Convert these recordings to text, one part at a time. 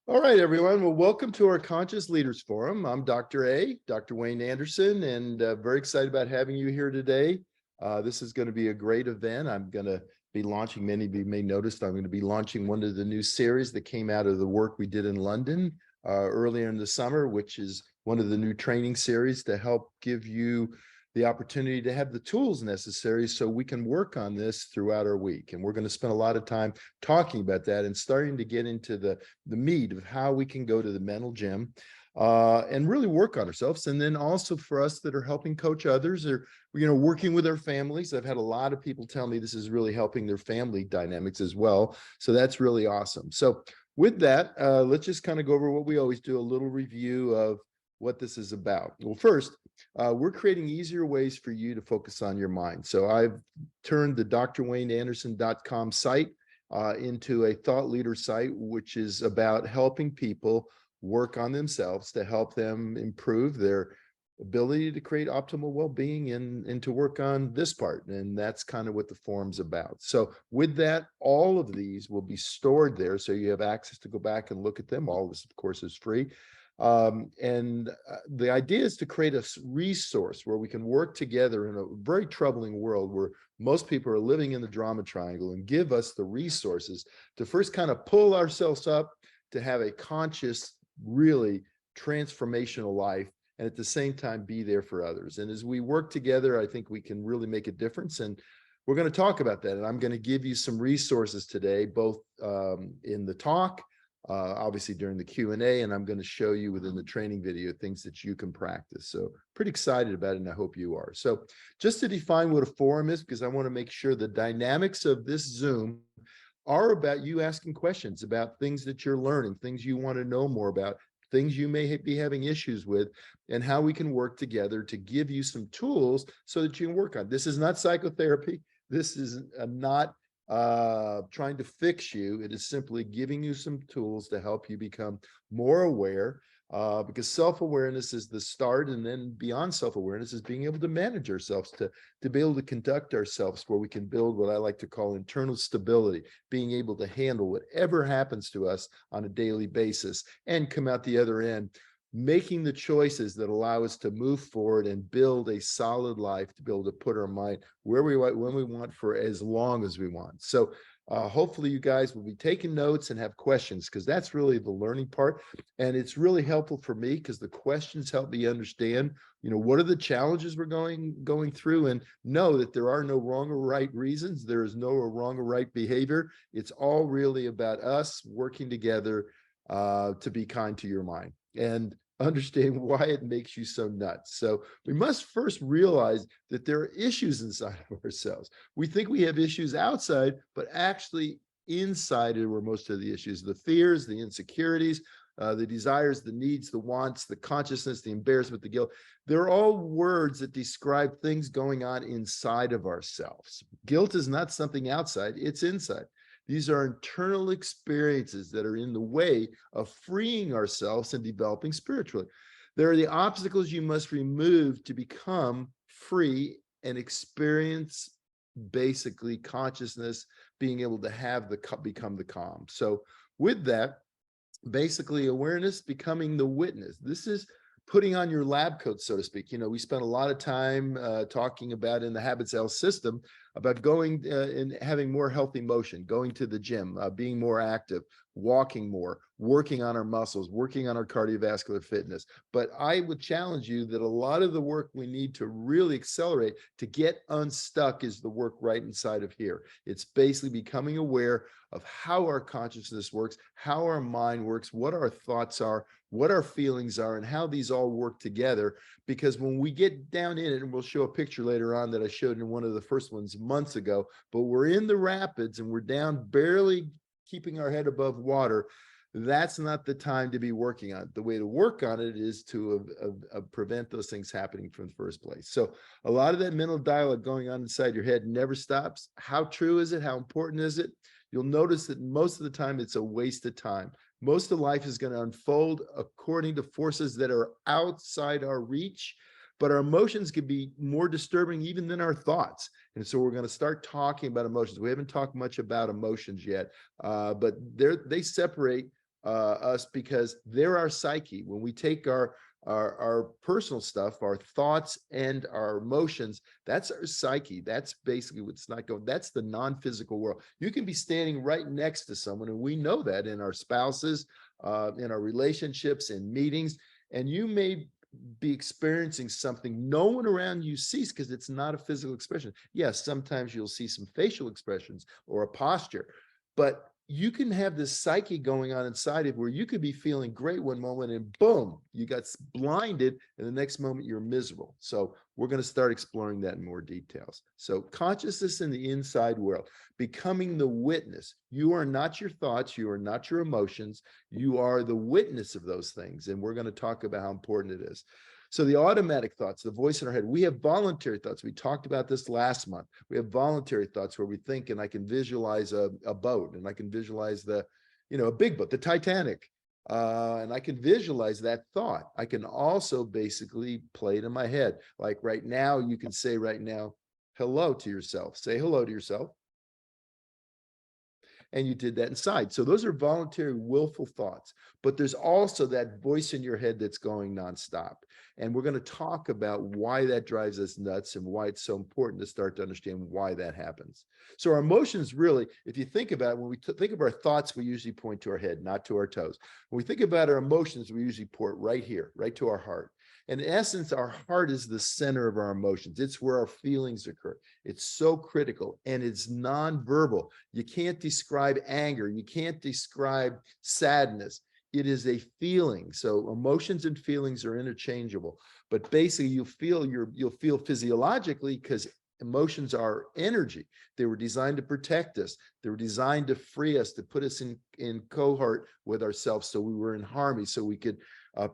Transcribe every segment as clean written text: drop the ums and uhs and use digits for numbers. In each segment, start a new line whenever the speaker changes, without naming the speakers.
All right, everyone. Well, welcome to our Conscious Leaders Forum. I'm Dr. Wayne Anderson, and very excited about having you here today. This is going to be a great event. I'm going to be launching, many of you may notice, I'm going to be launching one of the new series that came out of the work we did in London earlier in the summer, which is one of the new training series to help give you the opportunity to have the tools necessary so we can work on this throughout our week. And we're going to spend a lot of time talking about that and starting to get into the meat of how we can go to the mental gym and really work on ourselves. And then also for us that are helping coach others or, working with our families. I've had a lot of people tell me this is really helping their family dynamics as well. So that's really awesome. So with that, let's just kind of go over what we always do, a little review of what this is about. Well, first, we're creating easier ways for you to focus on your mind. So I've turned the drwayneanderson.com site into a thought leader site, which is about helping people work on themselves to help them improve their ability to create optimal well-being and to work on this part. And that's kind of what the forum's about. So with that, all of these will be stored there. So you have access to go back and look at them. All of this, of course, is free. The idea is to create a resource where we can work together in a very troubling world where most people are living in the drama triangle, and give us the resources to first kind of pull ourselves up to have a conscious, really transformational life, and at the same time be there for others. And as we work together, I think we can really make a difference. And we're going to talk about that. And I'm going to give you some resources today, both in the talk, obviously during the Q&A, and I'm going to show you within the training video things that you can practice. So pretty excited about it, and I hope you are. So just to define what a forum is, because I want to make sure the dynamics of this Zoom are about you asking questions about things that you're learning, things you want to know more about, things you may be having issues with, and how we can work together to give you some tools so that you can work on. This is not psychotherapy. This is not trying to fix you. It is simply giving you some tools to help you become more aware, because self-awareness is the start, and then beyond self-awareness is being able to manage ourselves, to be able to conduct ourselves where we can build what I like to call internal stability, being able to handle whatever happens to us on a daily basis and come out the other end making the choices that allow us to move forward and build a solid life, to be able to put our mind where we want, when we want, for as long as we want. So hopefully you guys will be taking notes and have questions, because that's really the learning part. And it's really helpful for me because the questions help me understand, what are the challenges we're going through, and know that there are no wrong or right reasons. There is no wrong or right behavior. It's all really about us working together to be kind to your mind and understand why it makes you so nuts. So we must first realize that there are issues inside of ourselves. We think we have issues outside, but actually inside are where most of the issues, the fears, the insecurities, the desires, the needs, the wants, the consciousness, the embarrassment, the guilt. They're all words that describe things going on inside of ourselves. Guilt is not something outside, it's inside. These are internal experiences that are in the way of freeing ourselves and developing spiritually. There are the obstacles you must remove to become free and experience basically consciousness, being able to have become the calm. So with that, basically awareness, becoming the witness. This is putting on your lab coat, so to speak. We spent a lot of time talking about in the Habits Health system about going and having more healthy motion, going to the gym, being more active, walking more, working on our muscles, working on our cardiovascular fitness. But I would challenge you that a lot of the work we need to really accelerate to get unstuck is the work right inside of here. It's basically becoming aware of how our consciousness works, how our mind works, what our thoughts are, what our feelings are, and how these all work together. Because when we get down in it, and we'll show a picture later on that I showed in one of the first ones months ago, but we're in the rapids and we're down barely keeping our head above water, that's not the time to be working on it. The way to work on it is to prevent those things happening from the first place. So a lot of that mental dialogue going on inside your head never stops. How true is it? How important is it? You'll notice that most of the time it's a waste of time. Most of life is going to unfold according to forces that are outside our reach, but our emotions can be more disturbing even than our thoughts. And so we're going to start talking about emotions. We haven't talked much about emotions yet, but they separate us, because they're our psyche. When we take our personal stuff, our thoughts and our emotions, that's our psyche. That's basically what's not going. That's the non-physical world. You can be standing right next to someone, and we know that in our spouses, in our relationships, in meetings, and you may be experiencing something no one around you sees because it's not a physical expression. Yes, sometimes you'll see some facial expressions or a posture, but you can have this psyche going on inside of where you could be feeling great one moment and boom, you got blinded, and the next moment you're miserable. So we're going to start exploring that in more details. So consciousness in the inside world, becoming the witness. You are not your thoughts, you are not your emotions, you are the witness of those things. And we're going to talk about how important it is. So the automatic thoughts, the voice in our head, we have voluntary thoughts. We talked about this last month. We have voluntary thoughts where we think, and I can visualize a boat, and I can visualize a big boat, the Titanic. And I can visualize that thought. I can also basically play it in my head. Like right now, you can say right now, hello to yourself. Say hello to yourself. And you did that inside. So those are voluntary, willful thoughts. But there's also that voice in your head that's going nonstop. And we're going to talk about why that drives us nuts and why it's so important to start to understand why that happens. So our emotions really, if you think about it, when we think of our thoughts, we usually point to our head, not to our toes. When we think about our emotions, we usually point right here, right to our heart. In essence, our heart is the center of our emotions. It's where our feelings occur. It's so critical, and it's nonverbal. You can't describe anger. You can't describe sadness. It is a feeling. So emotions and feelings are interchangeable. But basically, you'll feel physiologically, because emotions are energy. They were designed to protect us. They were designed to free us, to put us in cohort with ourselves, so we were in harmony, so we could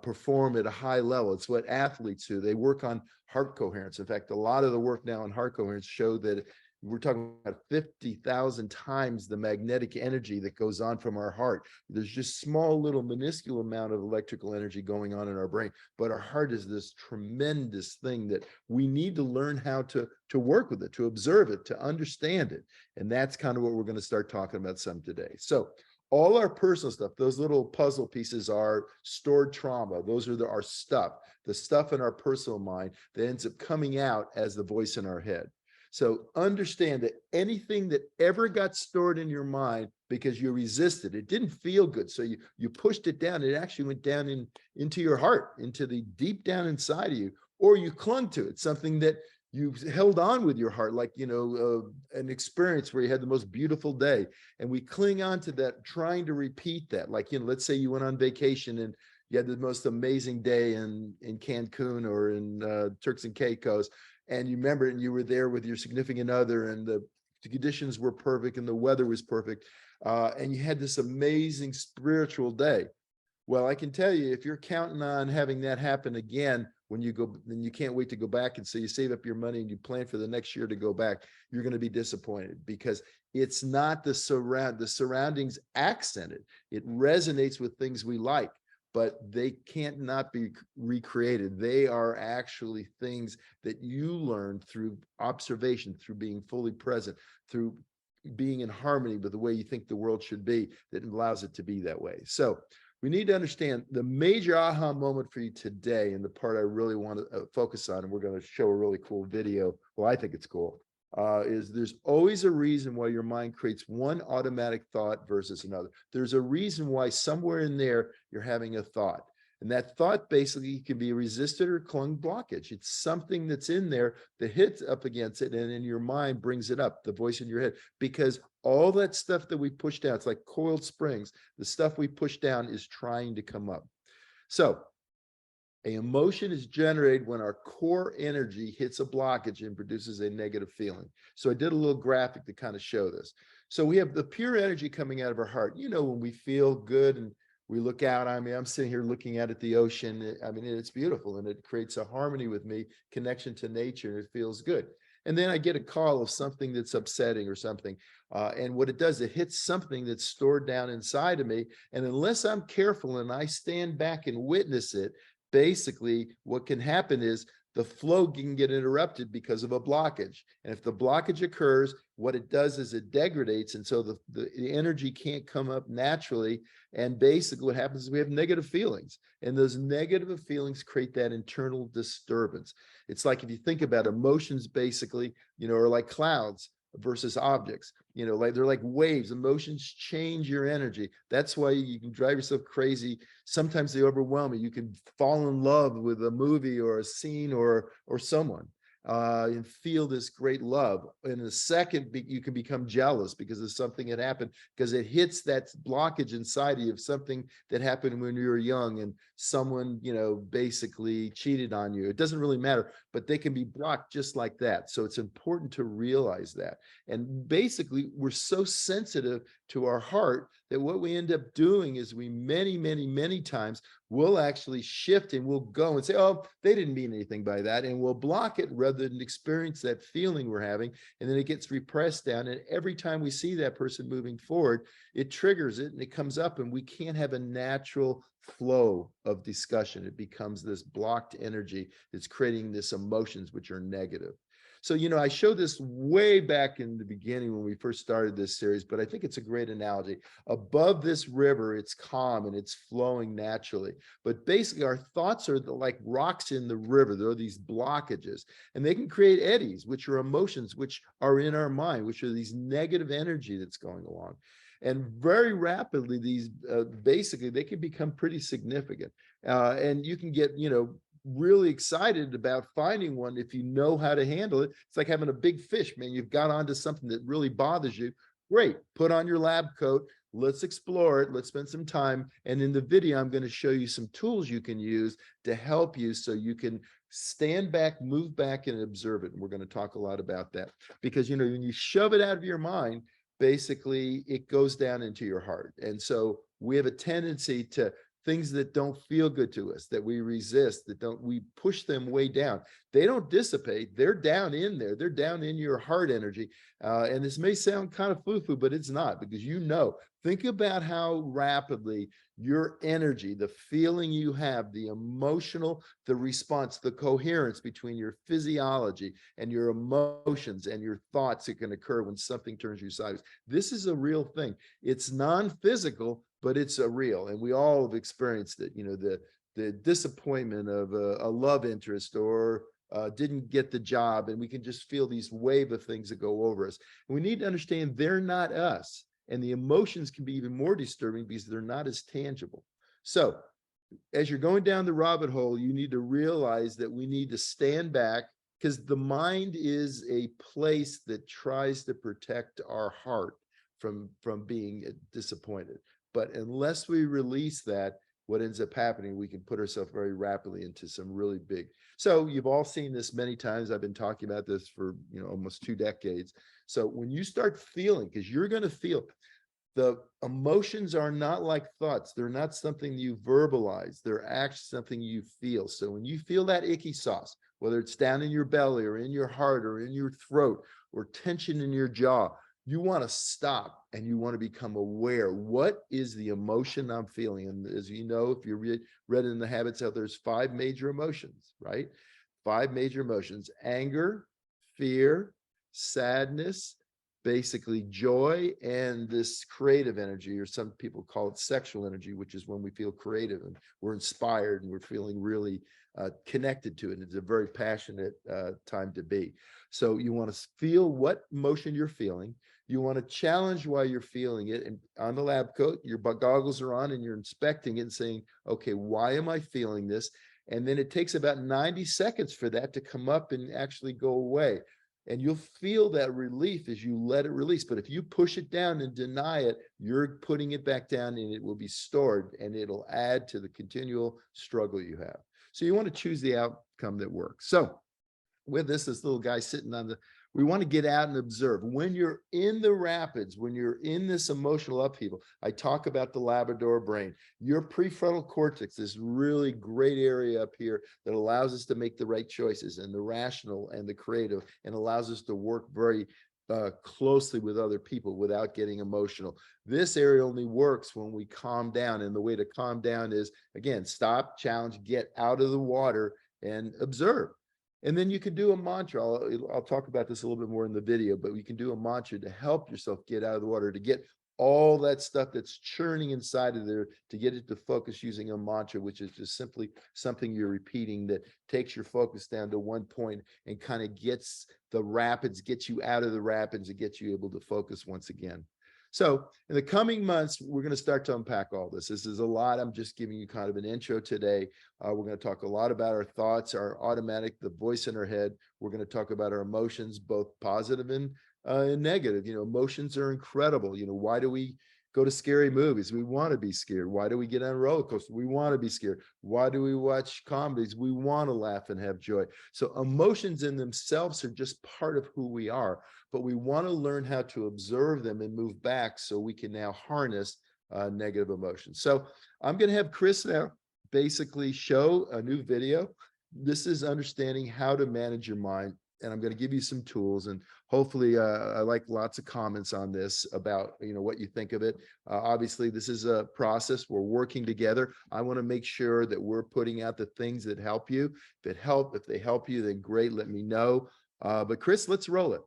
perform at a high level. It's what athletes do. They work on heart coherence. In fact, a lot of the work now in heart coherence show that we're talking about 50,000 times the magnetic energy that goes on from our heart. There's just small little minuscule amount of electrical energy going on in our brain, but our heart is this tremendous thing that we need to learn how to work with it, to observe it, to understand it. And that's kind of what we're going to start talking about some today. So all our personal stuff, those little puzzle pieces are stored trauma. Those are our stuff, the stuff in our personal mind that ends up coming out as the voice in our head. So understand that anything that ever got stored in your mind because you resisted, it didn't feel good, so you pushed it down, it actually went down into your heart, into the deep down inside of you, or you clung to it, something that you held on with your heart, like, an experience where you had the most beautiful day. And we cling on to that, trying to repeat that. Like, let's say you went on vacation and you had the most amazing day in Cancun or in Turks and Caicos, and you remember it, and you were there with your significant other, and the conditions were perfect and the weather was perfect. And you had this amazing spiritual day. Well, I can tell you, if you're counting on having that happen again when you go, then you can't wait to go back. And so you save up your money and you plan for the next year to go back. You're going to be disappointed, because it's not the surroundings accent it. It resonates with things we like, but they can't not be recreated. They are actually things that you learn through observation, through being fully present, through being in harmony with the way you think the world should be, that allows it to be that way. So we need to understand the major aha moment for you today, and the part I really want to focus on, and we're going to show a really cool video. Well, I think it's cool. Is there's always a reason why your mind creates one automatic thought versus another. There's a reason why somewhere in there you're having a thought. And that thought basically can be a resisted or clung blockage. It's something that's in there that hits up against it, and in your mind brings it up, the voice in your head, because all that stuff that we push down, it's like coiled springs. The stuff we push down is trying to come up. So an emotion is generated when our core energy hits a blockage and produces a negative feeling. So I did a little graphic to kind of show this. So we have the pure energy coming out of our heart. When we feel good and we look out, I'm sitting here looking out at the ocean. It's beautiful, and it creates a harmony with me, connection to nature, and it feels good. And then I get a call of something that's upsetting or something. And what it does, it hits something that's stored down inside of me. And unless I'm careful and I stand back and witness it, basically what can happen is the flow can get interrupted because of a blockage. And if the blockage occurs, what it does is it degrades. And so the energy can't come up naturally. And basically what happens is we have negative feelings. And those negative feelings create that internal disturbance. It's like if you think about emotions, basically, are like clouds versus objects, like they're like waves. Emotions change your energy. That's why you can drive yourself crazy. Sometimes they overwhelm you. You can fall in love with a movie or a scene or someone, and feel this great love. In a second, you can become jealous because of something that happened, because it hits that blockage inside of you of something that happened when you were young and someone, basically cheated on you. It doesn't really matter, but they can be blocked just like that. So it's important to realize that. And basically, we're so sensitive to our heart that what we end up doing is we many times we'll actually shift and we'll go and say, oh, they didn't mean anything by that. And we'll block it rather than experience that feeling we're having. And then it gets repressed down. And every time we see that person moving forward, it triggers it and it comes up, and we can't have a natural flow of discussion. It becomes this blocked energy that's creating this emotions, which are negative. So, I showed this way back in the beginning when we first started this series, but I think it's a great analogy. Above this river, it's calm and it's flowing naturally. But basically, our thoughts are like rocks in the river. There are these blockages, and they can create eddies, which are emotions, which are in our mind, which are these negative energy that's going along. And very rapidly, these basically, they can become pretty significant. And you can get, really excited about finding one if you know how to handle it. It's like having a big fish, man. You've got onto something that really bothers you. Great. Put on your lab coat. Let's explore it. Let's spend some time. And in the video, I'm going to show you some tools you can use to help you so you can stand back, move back, and observe it. And we're going to talk a lot about that because, when you shove it out of your mind, basically it goes down into your heart. And so we have a tendency to things that don't feel good to us, that we resist, we push them way down. They don't dissipate. They're down in there. They're down in your heart energy. And this may sound kind of foo-foo, but it's not, because think about how rapidly your energy, the feeling you have, the emotional, the response, the coherence between your physiology and your emotions and your thoughts that can occur when something turns you sideways. This is a real thing. It's non-physical, but it's a real, and we all have experienced it. The disappointment of a love interest, or didn't get the job, and we can just feel these wave of things that go over us. And we need to understand they're not us, and the emotions can be even more disturbing because they're not as tangible. So as you're going down the rabbit hole, you need to realize that we need to stand back, because the mind is a place that tries to protect our heart from being disappointed. But unless we release that, what ends up happening, we can put ourselves very rapidly into some really big. So you've all seen this many times. I've been talking about this for almost 2 decades. So when you start feeling, because you're going to feel, the emotions are not like thoughts. They're not something you verbalize. They're actually something you feel. So when you feel that icky sauce, whether it's down in your belly or in your heart or in your throat or tension in your jaw, you want to stop and you want to become aware. What is the emotion I'm feeling? And as you know, if you read in the Habits out, there's 5 major emotions, right? 5 major emotions: anger, fear, sadness, basically joy, and this creative energy, or some people call it sexual energy, which is when we feel creative and we're inspired and we're feeling really connected to it. It's a very passionate time to be. So you want to feel what emotion you're feeling. You want to challenge why you're feeling it. And on the lab coat, your goggles are on and you're inspecting it and saying, okay, why am I feeling this? And then it takes about 90 seconds for that to come up and actually go away. And you'll feel that relief as you let it release. But if you push it down and deny it, you're putting it back down, and it will be stored, and it'll add to the continual struggle you have. So you want to choose the outcome that works. So with this little guy sitting on we want to get out and observe. When you're in the rapids, when you're in this emotional upheaval, I talk about the Labrador brain. Your prefrontal cortex, this really great area up here that allows us to make the right choices, and the rational and the creative, and allows us to work very closely with other people without getting emotional. This area only works when we calm down. And the way to calm down is, again, stop, challenge, get out of the water and observe. And then you can do a mantra. I'll talk about this a little bit more in the video, but you can do a mantra to help yourself get out of the water, to get all that stuff that's churning inside of there, to get it to focus using a mantra, which is just simply something you're repeating that takes your focus down to one point and kind of gets the rapids, gets you out of the rapids, and gets you able to focus once again. So in the coming months, we're going to start to unpack all this. This is a lot. I'm just giving you kind of an intro today. We're going to talk a lot about our thoughts, our automatic, the voice in our head. We're going to talk about our emotions, both positive and negative. Emotions are incredible. Why do we go to scary movies? We want to be scared. Why do we get on a roller coaster? We want to be scared. Why do we watch comedies? We want to laugh and have joy. So emotions in themselves are just part of who we are, but we want to learn how to observe them and move back so we can now harness negative emotions. So I'm going to have Chris now basically show a new video. This is understanding how to manage your mind. And I'm going to give you some tools, and hopefully I like lots of comments on this about, what you think of it. Obviously, this is a process. We're working together. I want to make sure that we're putting out the things that help you. If they help you, then great, let me know. But Chris, let's roll it.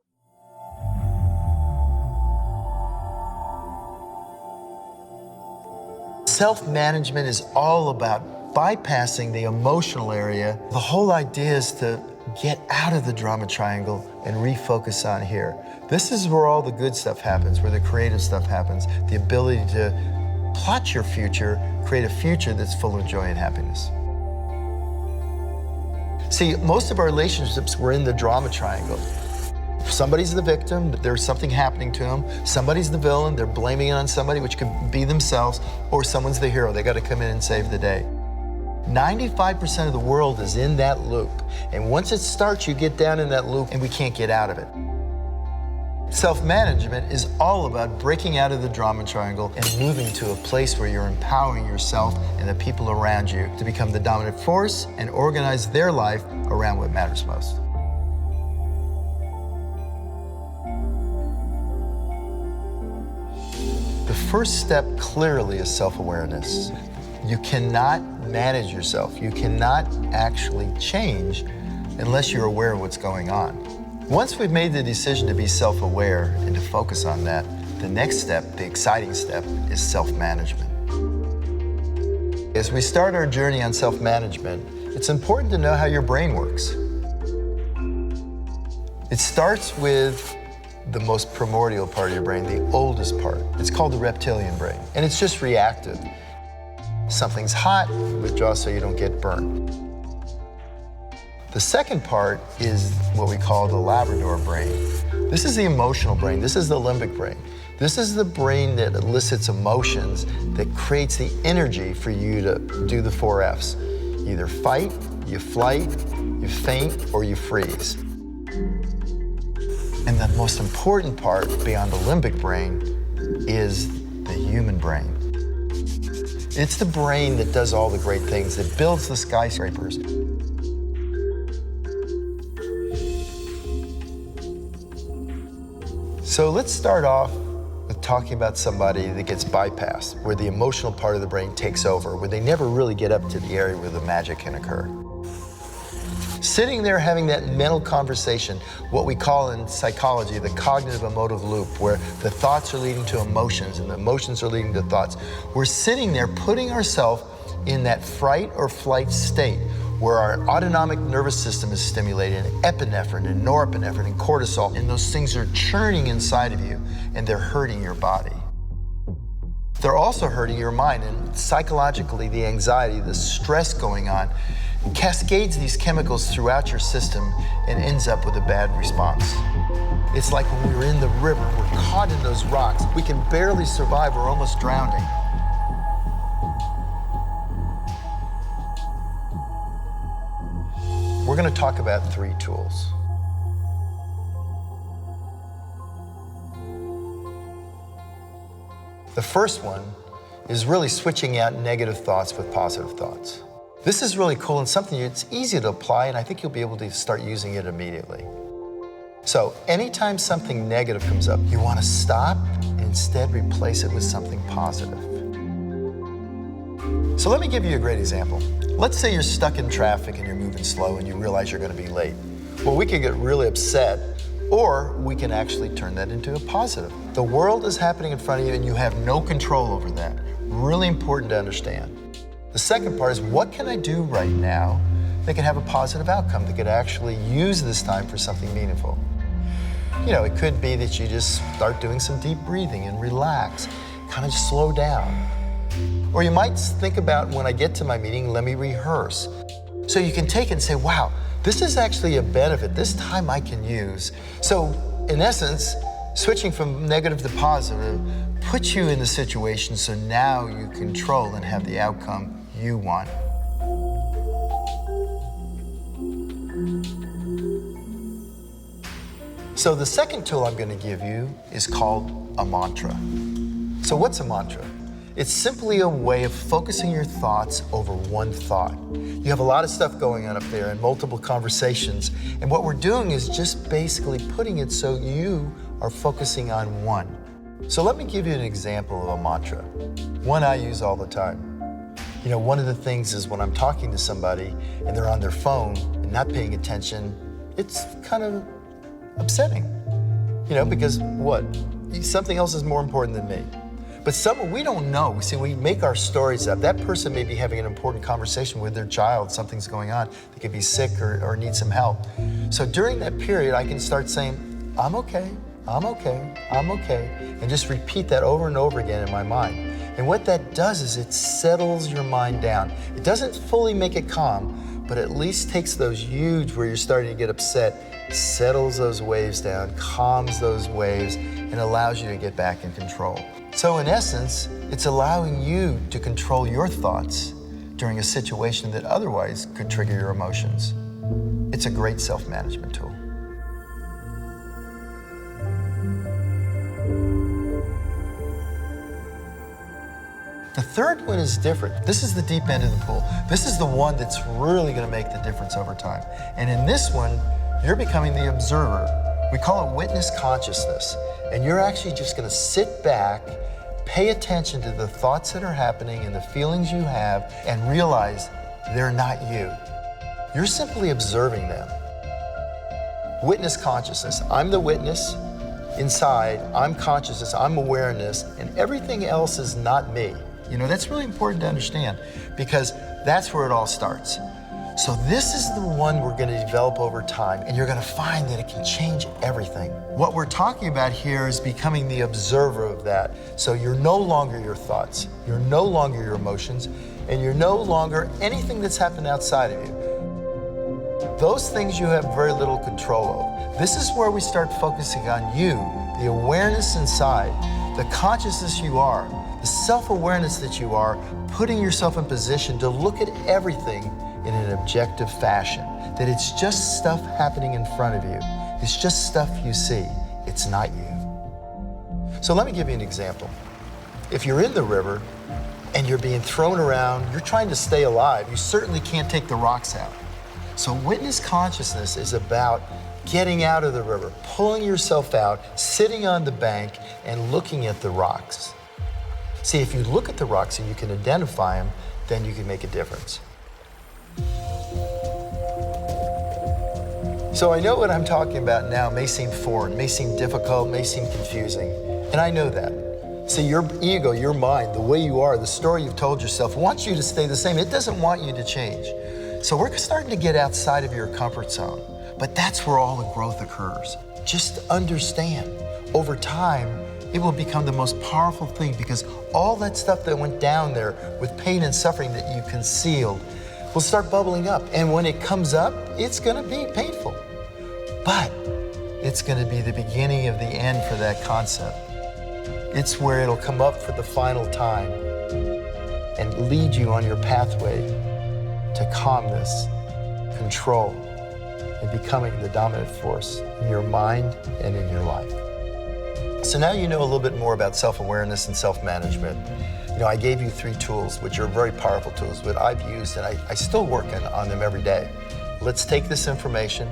Self-management is all about bypassing the emotional area. The whole idea is to get out of the drama triangle and refocus on here. This is where all the good stuff happens, where the creative stuff happens, the ability to plot your future, create a future that's full of joy and happiness. See, most of our relationships were in the drama triangle. Somebody's the victim, there's something happening to them. Somebody's the villain, they're blaming it on somebody, which could be themselves, or someone's the hero, they got to come in and save the day. 95% of the world is in that loop. And once it starts, you get down in that loop and we can't get out of it. Self-management is all about breaking out of the drama triangle and moving to a place where you're empowering yourself and the people around you to become the dominant force and organize their life around what matters most. The first step clearly is self-awareness. You cannot manage yourself. You cannot actually change unless you're aware of what's going on. Once we've made the decision to be self-aware and to focus on that, the next step, the exciting step, is self-management. As we start our journey on self-management, it's important to know how your brain works. It starts with the most primordial part of your brain, the oldest part. It's called the reptilian brain, and it's just reactive. Something's hot, withdraw so you don't get burned. The second part is what we call the Labrador brain. This is the emotional brain. This is the limbic brain. This is the brain that elicits emotions, that creates the energy for you to do the 4 Fs. Either fight, you flight, you faint, or you freeze. And the most important part beyond the limbic brain is the human brain. It's the brain that does all the great things, that builds the skyscrapers. So let's start off with talking about somebody that gets bypassed, where the emotional part of the brain takes over, where they never really get up to the area where the magic can occur. Sitting there having that mental conversation, what we call in psychology the cognitive emotive loop, where the thoughts are leading to emotions and the emotions are leading to thoughts. We're sitting there putting ourselves in that fright or flight state where our autonomic nervous system is stimulated, and epinephrine and norepinephrine and cortisol, and those things are churning inside of you and they're hurting your body. They're also hurting your mind, and psychologically the anxiety, the stress going on cascades these chemicals throughout your system and ends up with a bad response. It's like when we were in the river, we're caught in those rocks. We can barely survive, we're almost drowning. We're going to talk about 3 tools. The first one is really switching out negative thoughts with positive thoughts. This is really cool and something that's easy to apply, and I think you'll be able to start using it immediately. So anytime something negative comes up, you want to stop and instead replace it with something positive. So let me give you a great example. Let's say you're stuck in traffic and you're moving slow and you realize you're going to be late. Well, we can get really upset, or we can actually turn that into a positive. The world is happening in front of you and you have no control over that. Really important to understand. The second part is, what can I do right now that can have a positive outcome, that could actually use this time for something meaningful? You know, it could be that you just start doing some deep breathing and relax, kind of slow down. Or you might think about, when I get to my meeting, let me rehearse. So you can take it and say, wow, this is actually a benefit. This time I can use. So in essence, switching from negative to positive puts you in the situation so now you control and have the outcome you want. So the second tool I'm going to give you is called a mantra. So what's a mantra? It's simply a way of focusing your thoughts over one thought. You have a lot of stuff going on up there and multiple conversations, and what we're doing is just basically putting it so you are focusing on one. So let me give you an example of a mantra, one I use all the time. You know, one of the things is when I'm talking to somebody and they're on their phone and not paying attention, it's kind of upsetting, you know, because what? Something else is more important than me. But we don't know. See, we make our stories up. That person may be having an important conversation with their child. Something's going on. They could be sick or need some help. So during that period, I can start saying, I'm okay, I'm okay, I'm okay, and just repeat that over and over again in my mind. And what that does is it settles your mind down. It doesn't fully make it calm, but at least takes those huge where you're starting to get upset, settles those waves down, calms those waves, and allows you to get back in control. So in essence, it's allowing you to control your thoughts during a situation that otherwise could trigger your emotions. It's a great self-management tool. The third one is different. This is the deep end of the pool. This is the one that's really going to make the difference over time. And in this one, you're becoming the observer. We call it witness consciousness. And you're actually just going to sit back, pay attention to the thoughts that are happening and the feelings you have, and realize they're not you. You're simply observing them. Witness consciousness. I'm the witness. Inside, I'm consciousness, I'm awareness, and everything else is not me. You know, that's really important to understand, because that's where it all starts. So this is the one we're going to develop over time, and you're going to find that it can change everything. What we're talking about here is becoming the observer of that. So you're no longer your thoughts, you're no longer your emotions, and you're no longer anything that's happened outside of you. Those things you have very little control of. This is where we start focusing on you, the awareness inside, the consciousness you are, the self-awareness that you are, putting yourself in position to look at everything in an objective fashion, that it's just stuff happening in front of you. It's just stuff you see. It's not you. So let me give you an example. If you're in the river and you're being thrown around, you're trying to stay alive, you certainly can't take the rocks out. So witness consciousness is about getting out of the river, pulling yourself out, sitting on the bank, and looking at the rocks. See, if you look at the rocks and you can identify them, then you can make a difference. So I know what I'm talking about now may seem foreign, may seem difficult, may seem confusing, and I know that. See, your ego, your mind, the way you are, the story you've told yourself wants you to stay the same. It doesn't want you to change. So we're starting to get outside of your comfort zone, but that's where all the growth occurs. Just understand, over time, it will become the most powerful thing, because all that stuff that went down there with pain and suffering that you concealed will start bubbling up. And when it comes up, it's gonna be painful. But it's gonna be the beginning of the end for that concept. It's where it'll come up for the final time and lead you on your pathway to calmness, control, and becoming the dominant force in your mind and in your life. So now you know a little bit more about self-awareness and self-management. You know, I gave you 3 tools, which are very powerful tools, that I've used, and I still work on them every day. Let's take this information,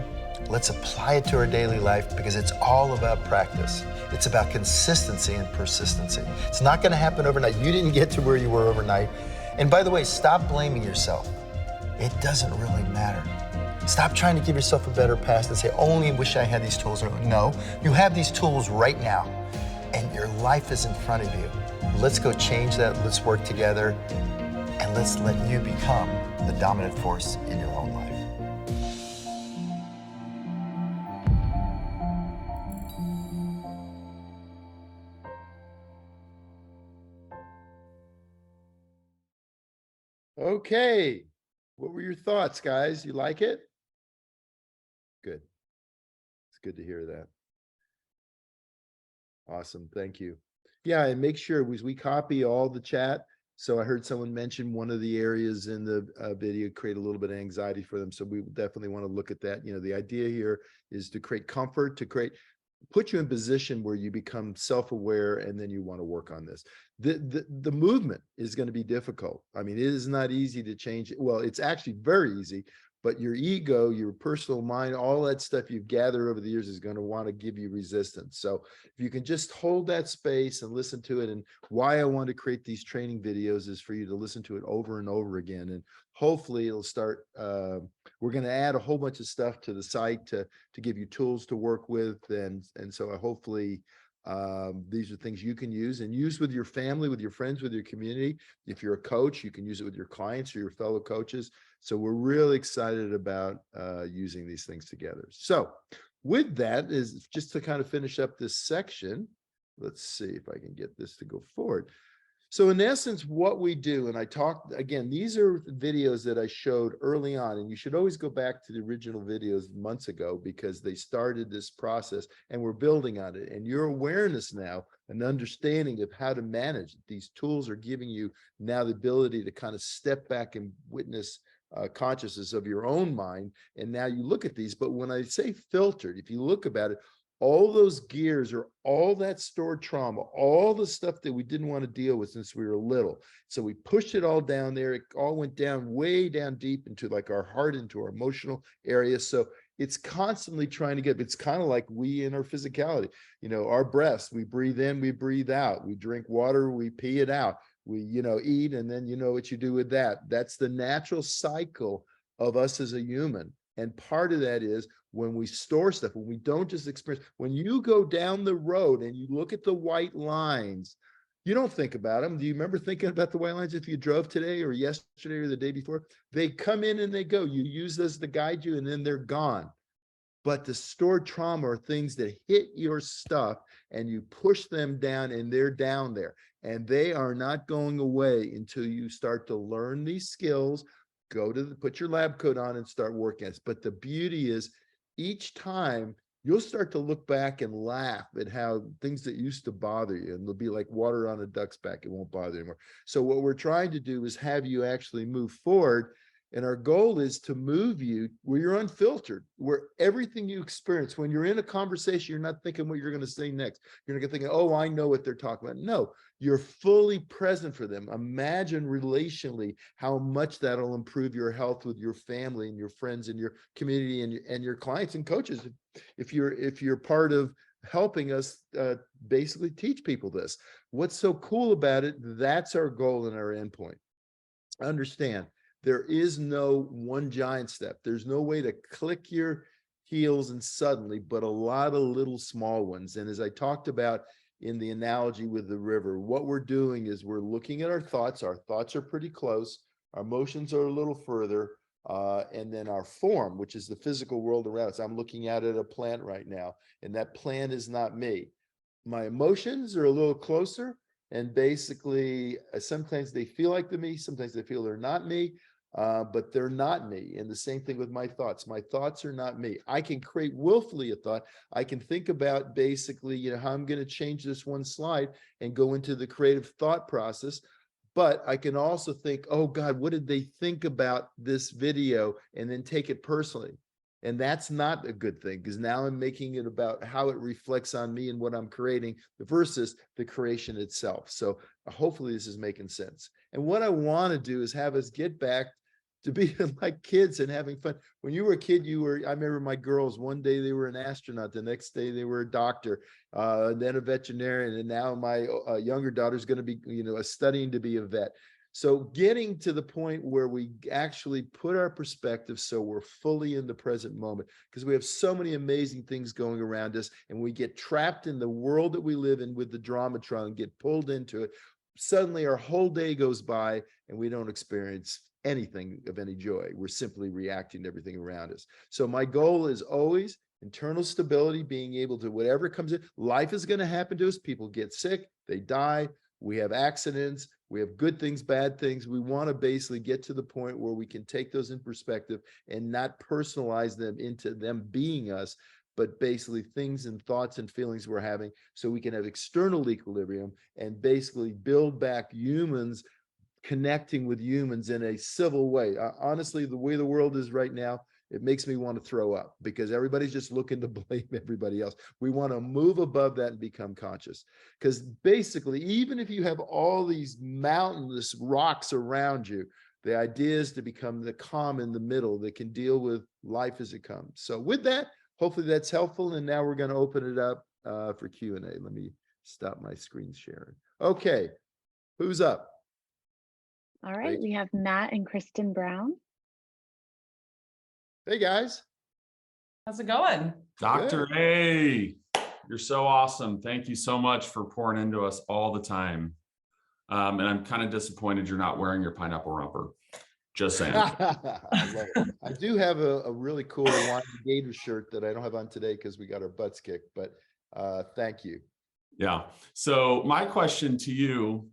let's apply it to our daily life, because it's all about practice. It's about consistency and persistency. It's not gonna happen overnight. You didn't get to where you were overnight. And by the way, stop blaming yourself. It doesn't really matter. Stop trying to give yourself a better past and say, only wish I had these tools. No, you have these tools right now, and your life is in front of you. Let's go change that. Let's work together, and let's let you become the dominant force in your own life.
Okay. What were your thoughts, guys? You like it? Good. It's good to hear that. Awesome. Thank you. Yeah, and make sure we copy all the chat. So I heard someone mention one of the areas in the video create a little bit of anxiety for them. So we definitely want to look at that. You know, the idea here is to create comfort, to put you in position where you become self-aware, and then you want to work on this. The movement is going to be difficult. I mean, it is not easy to change. Well, it's actually very easy, but your ego, your personal mind, all that stuff you've gathered over the years is going to want to give you resistance. So if you can just hold that space and listen to it, and why I want to create these training videos is for you to listen to it over and over again. And hopefully it'll start, we're going to add a whole bunch of stuff to the site to give you tools to work with. And so hopefully these are things you can use and use with your family, with your friends, with your community. If you're a coach, you can use it with your clients or your fellow coaches. So we're really excited about using these things together. So with that, is just to kind of finish up this section. Let's see if I can get this to go forward. So in essence, what we do, and I talked, again, these are videos that I showed early on, and you should always go back to the original videos months ago because they started this process and we're building on it. And your awareness now, an understanding of how to manage these tools are giving you now the ability to kind of step back and witness consciousness of your own mind. And now you look at these, but when I say filtered, if you look about it, all those gears are all that stored trauma, all the stuff that we didn't want to deal with since we were little. So we pushed it all down there. It all went down, way down deep into like our heart, into our emotional area. So it's constantly trying to get, it's kind of like we in our physicality, you know, our breaths, we breathe in, we breathe out, we drink water, we pee it out, we, you know, eat, and then you know what you do with that. That's the natural cycle of us as a human. And part of that is when we store stuff, when we don't just experience, when you go down the road and you look at the white lines, you don't think about them. Do you remember thinking about the white lines if you drove today or yesterday or the day before? They come in and they go. You use those to guide you and then they're gone. But the stored trauma are things that hit your stuff and you push them down and they're down there. And they are not going away until you start to learn these skills, put your lab coat on and start working. But the beauty is each time you'll start to look back and laugh at how things that used to bother you, and they'll be like water on a duck's back. It won't bother you anymore. So what we're trying to do is have you actually move forward. And our goal is to move you where you're unfiltered, where everything you experience, when you're in a conversation, you're not thinking what you're going to say next. You're not thinking, oh, I know what they're talking about. No, you're fully present for them. Imagine relationally how much that'll improve your health with your family and your friends and your community and your clients and coaches. If you're part of helping us basically teach people this. What's so cool about it, that's our goal and our endpoint. Understand, there is no one giant step. There's no way to click your heels and suddenly, but a lot of little small ones. And as I talked about in the analogy with the river, what we're doing is we're looking at our thoughts. Our thoughts are pretty close. Our emotions are a little further. And then our form, which is the physical world around us. I'm looking out at a plant right now, and that plant is not me. My emotions are a little closer. And basically, sometimes they feel like they're me, sometimes they feel they're not me, but they're not me. And the same thing with my thoughts. My thoughts are not me. I can create willfully a thought. I can think about basically, you know, how I'm going to change this one slide and go into the creative thought process. But I can also think, oh God, what did they think about this video? And then take it personally. And that's not a good thing, because now I'm making it about how it reflects on me and what I'm creating versus the creation itself. So hopefully this is making sense. And what I want to do is have us get back to being like kids and having fun. When you were a kid, I remember my girls, one day they were an astronaut, the next day they were a doctor, and then a veterinarian. And now my younger daughter's going to be, you know, studying to be a vet. So getting to the point where we actually put our perspective so we're fully in the present moment, because we have so many amazing things going around us, and we get trapped in the world that we live in with the dramatron and get pulled into it. Suddenly our whole day goes by and we don't experience anything of any joy. We're simply reacting to everything around us. So my goal is always internal stability, being able to, whatever comes in, life is going to happen to us. People get sick, they die, we have accidents, we have good things, bad things. We want to basically get to the point where we can take those in perspective and not personalize them into them being us, but basically things and thoughts and feelings we're having, so we can have external equilibrium and basically build back humans connecting with humans in a civil way. Honestly, the way the world is right now, it makes me want to throw up, because everybody's just looking to blame everybody else. We want to move above that and become conscious, because basically, even if you have all these mountainous rocks around you, the idea is to become the calm in the middle that can deal with life as it comes. So with that, hopefully that's helpful. And now we're going to open it up for Q&A. Let me stop my screen sharing. Okay, who's up?
All right, we have Matt and Kristen Brown.
Hey guys.
How's it going?
Dr. A, you're so awesome. Thank you so much for pouring into us all the time. And I'm kind of disappointed you're not wearing your pineapple romper. Just saying.
I love it. I do have a really cool Hawaiian Gator shirt that I don't have on today because we got our butts kicked, but thank you.
Yeah. So my question to you,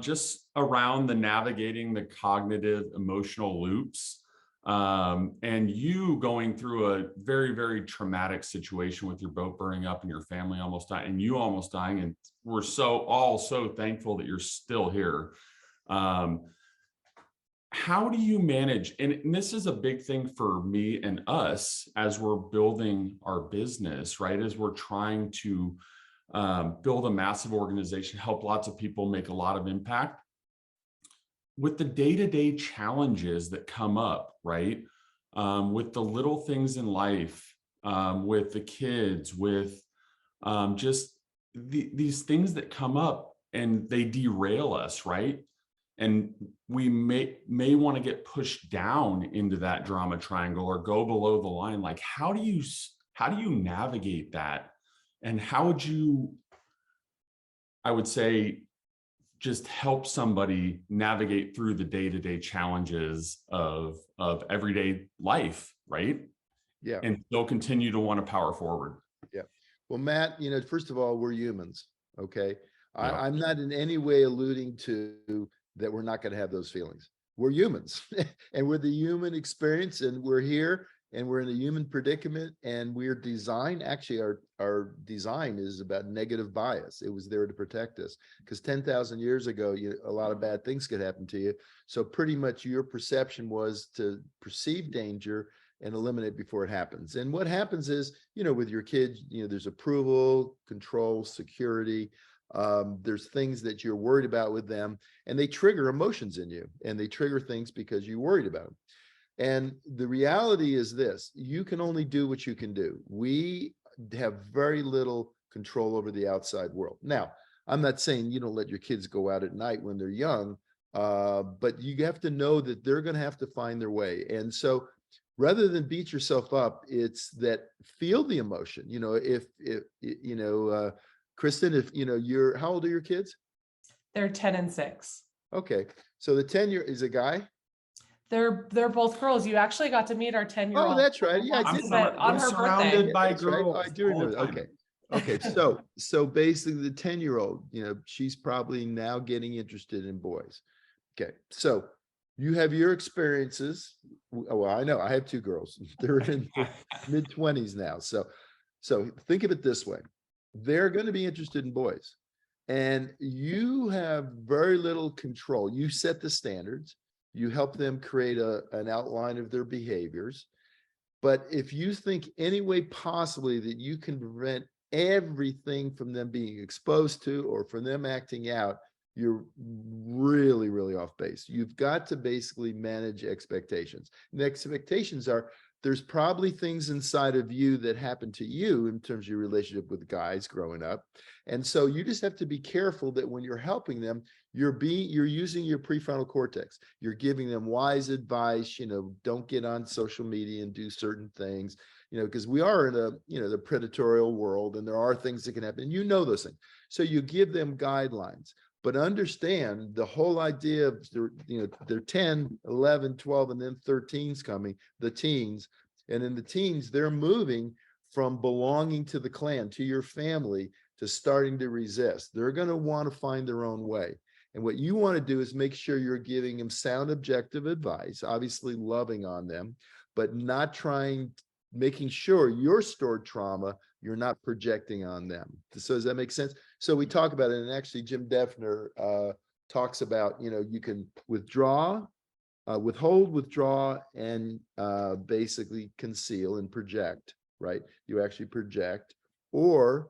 just around the navigating the cognitive emotional loops, and you going through a very, very traumatic situation with your boat burning up and your family almost dying and you almost dying. And we're all so thankful that you're still here. How do you manage? And this is a big thing for me and us as we're building our business, right? As we're trying to build a massive organization, help lots of people, make a lot of impact. With the day-to-day challenges that come up, right? With the little things in life, with the kids, with just these things that come up and they derail us, right? And we may want to get pushed down into that drama triangle or go below the line. Like, how do you navigate that? And how would you, I would say, just help somebody navigate through the day-to-day challenges of everyday life, right?
Yeah.
And still continue to want to power forward.
Yeah. Well, Matt, first of all, we're humans. Okay.
Yeah.
I'm not in any way alluding to that we're not going to have those feelings. We're humans and we're the human experience, and we're here and we're in a human predicament, and we're designed, actually our design is about negative bias. It was there to protect us, because 10,000 years ago, a lot of bad things could happen to you. So pretty much your perception was to perceive danger and eliminate before it happens. And what happens is, with your kids, there's approval, control, security. There's things that you're worried about with them, and they trigger emotions in you, and they trigger things because you're worried about them. And the reality is this: you can only do what you can do. We have very little control over the outside world. Now, I'm not saying you don't let your kids go out at night when they're young, but you have to know that they're going to have to find their way. And so rather than beat yourself up, it's that feel the emotion. If Kristen, if you're, how old are your kids?
They're 10 and 6.
Okay. So the 10-year is a guy?
They're both girls. You actually got to meet our 10-year-old.
Oh, that's right. Yeah, I did.
On her
surrounded
birthday.
by
That's right.
girls.
I do know. Okay. Okay. So basically the 10-year-old, she's probably now getting interested in boys. Okay. So you have your experiences. Well, I know I have 2 girls. They're in their mid-20s now. So think of it this way. They're going to be interested in boys, and you have very little control. You set the standards. You help them create an outline of their behaviors. But if you think any way possibly that you can prevent everything from them being exposed to or from them acting out, you're really, really off base. You've got to basically manage expectations. And the expectations are there's probably things inside of you that happened to you in terms of your relationship with guys growing up. And so you just have to be careful that when you're helping them, you're using your prefrontal cortex. You're giving them wise advice, don't get on social media and do certain things, because we are in the predatorial world, and there are things that can happen, and those things. So you give them guidelines, but understand the whole idea of they're 10, 11, 12, and then 13's coming, the teens. And in the teens, they're moving from belonging to the clan, to your family, to starting to resist. They're going to want to find their own way. And what you want to do is make sure you're giving them sound, objective advice, obviously loving on them, but not making sure your stored trauma, you're not projecting on them. So does that make sense? So we talk about it, and actually Jim Defner talks about, you can withdraw, withhold, withdraw, and basically conceal and project, right? You actually project, or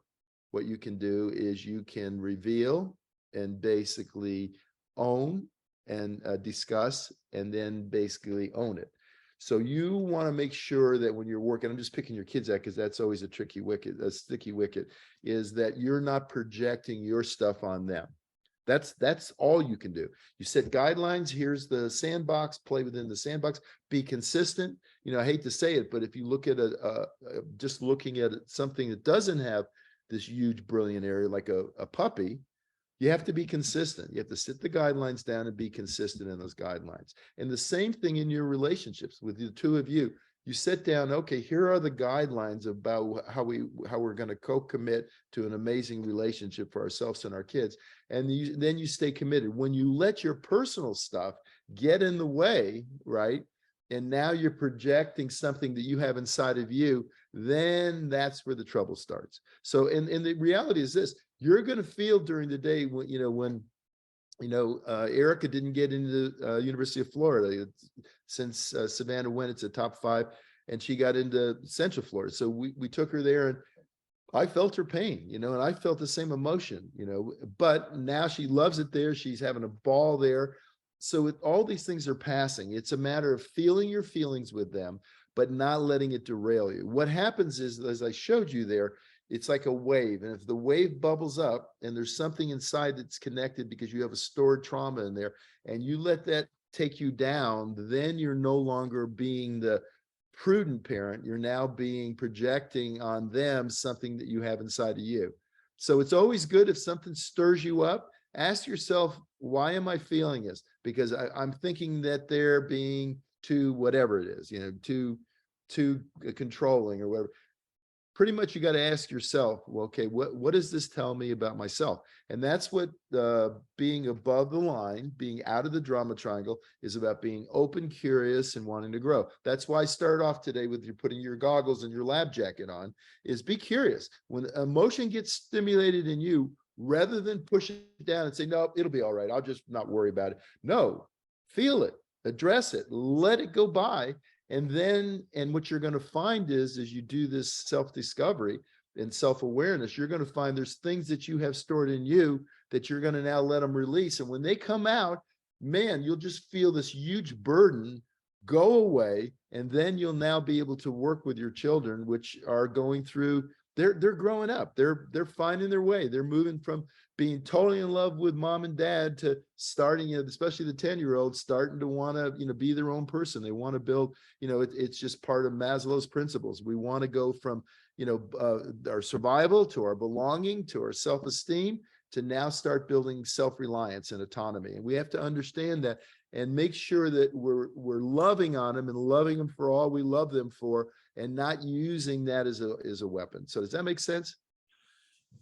what you can do is you can reveal and basically own and discuss, and then basically own it. So you want to make sure that when you're working, I'm just picking your kids out because that's always a sticky wicket, is that you're not projecting your stuff on them. That's all you can do. You set guidelines. Here's the sandbox, play within the sandbox, be consistent. I hate to say it, but if you look at just looking at something that doesn't have this huge, brilliant area like a puppy, you have to be consistent. You have to sit the guidelines down and be consistent in those guidelines. And the same thing in your relationships with the two of you. You sit down, okay, here are the guidelines about how we're going to co-commit to an amazing relationship for ourselves and our kids. And then you stay committed. When you let your personal stuff get in the way, right? And now you're projecting something that you have inside of you, then that's where the trouble starts. So, and the reality is this: you're going to feel during the day when Erica didn't get into the University of Florida since Savannah went. It's a top 5, and she got into Central Florida. So we took her there, and I felt her pain, and I felt the same emotion, but now she loves it there. She's having a ball there. So all these things are passing. It's a matter of feeling your feelings with them, but not letting it derail you. What happens is, as I showed you there, it's like a wave. And if the wave bubbles up and there's something inside that's connected because you have a stored trauma in there, and you let that take you down, then you're no longer being the prudent parent. You're now projecting on them something that you have inside of you. So it's always good if something stirs you up, ask yourself, why am I feeling this? Because I'm thinking that they're being too whatever it is, too controlling or whatever. Pretty much you got to ask yourself, well, okay, what does this tell me about myself? And that's what being above the line, being out of the drama triangle, is about: being open, curious, and wanting to grow. That's why I started off today with you putting your goggles and your lab jacket on, is be curious. When emotion gets stimulated in you, rather than push it down and say, no, it'll be all right, I'll just not worry about it. No, feel it, address it, let it go by. And what you're going to find is, as you do this self-discovery and self-awareness, you're going to find there's things that you have stored in you that you're going to now let them release. And when they come out, man, you'll just feel this huge burden go away. And then you'll now be able to work with your children, which are going through, they're growing up. They're finding their way. They're moving from being totally in love with mom and dad to starting, especially the 10-year-olds, starting to want to, be their own person. They want to build, it's just part of Maslow's principles. We want to go from, our survival to our belonging to our self-esteem to now start building self-reliance and autonomy. And we have to understand that and make sure that we're loving on them and loving them for all we love them for, and not using that as a weapon. So does that make sense?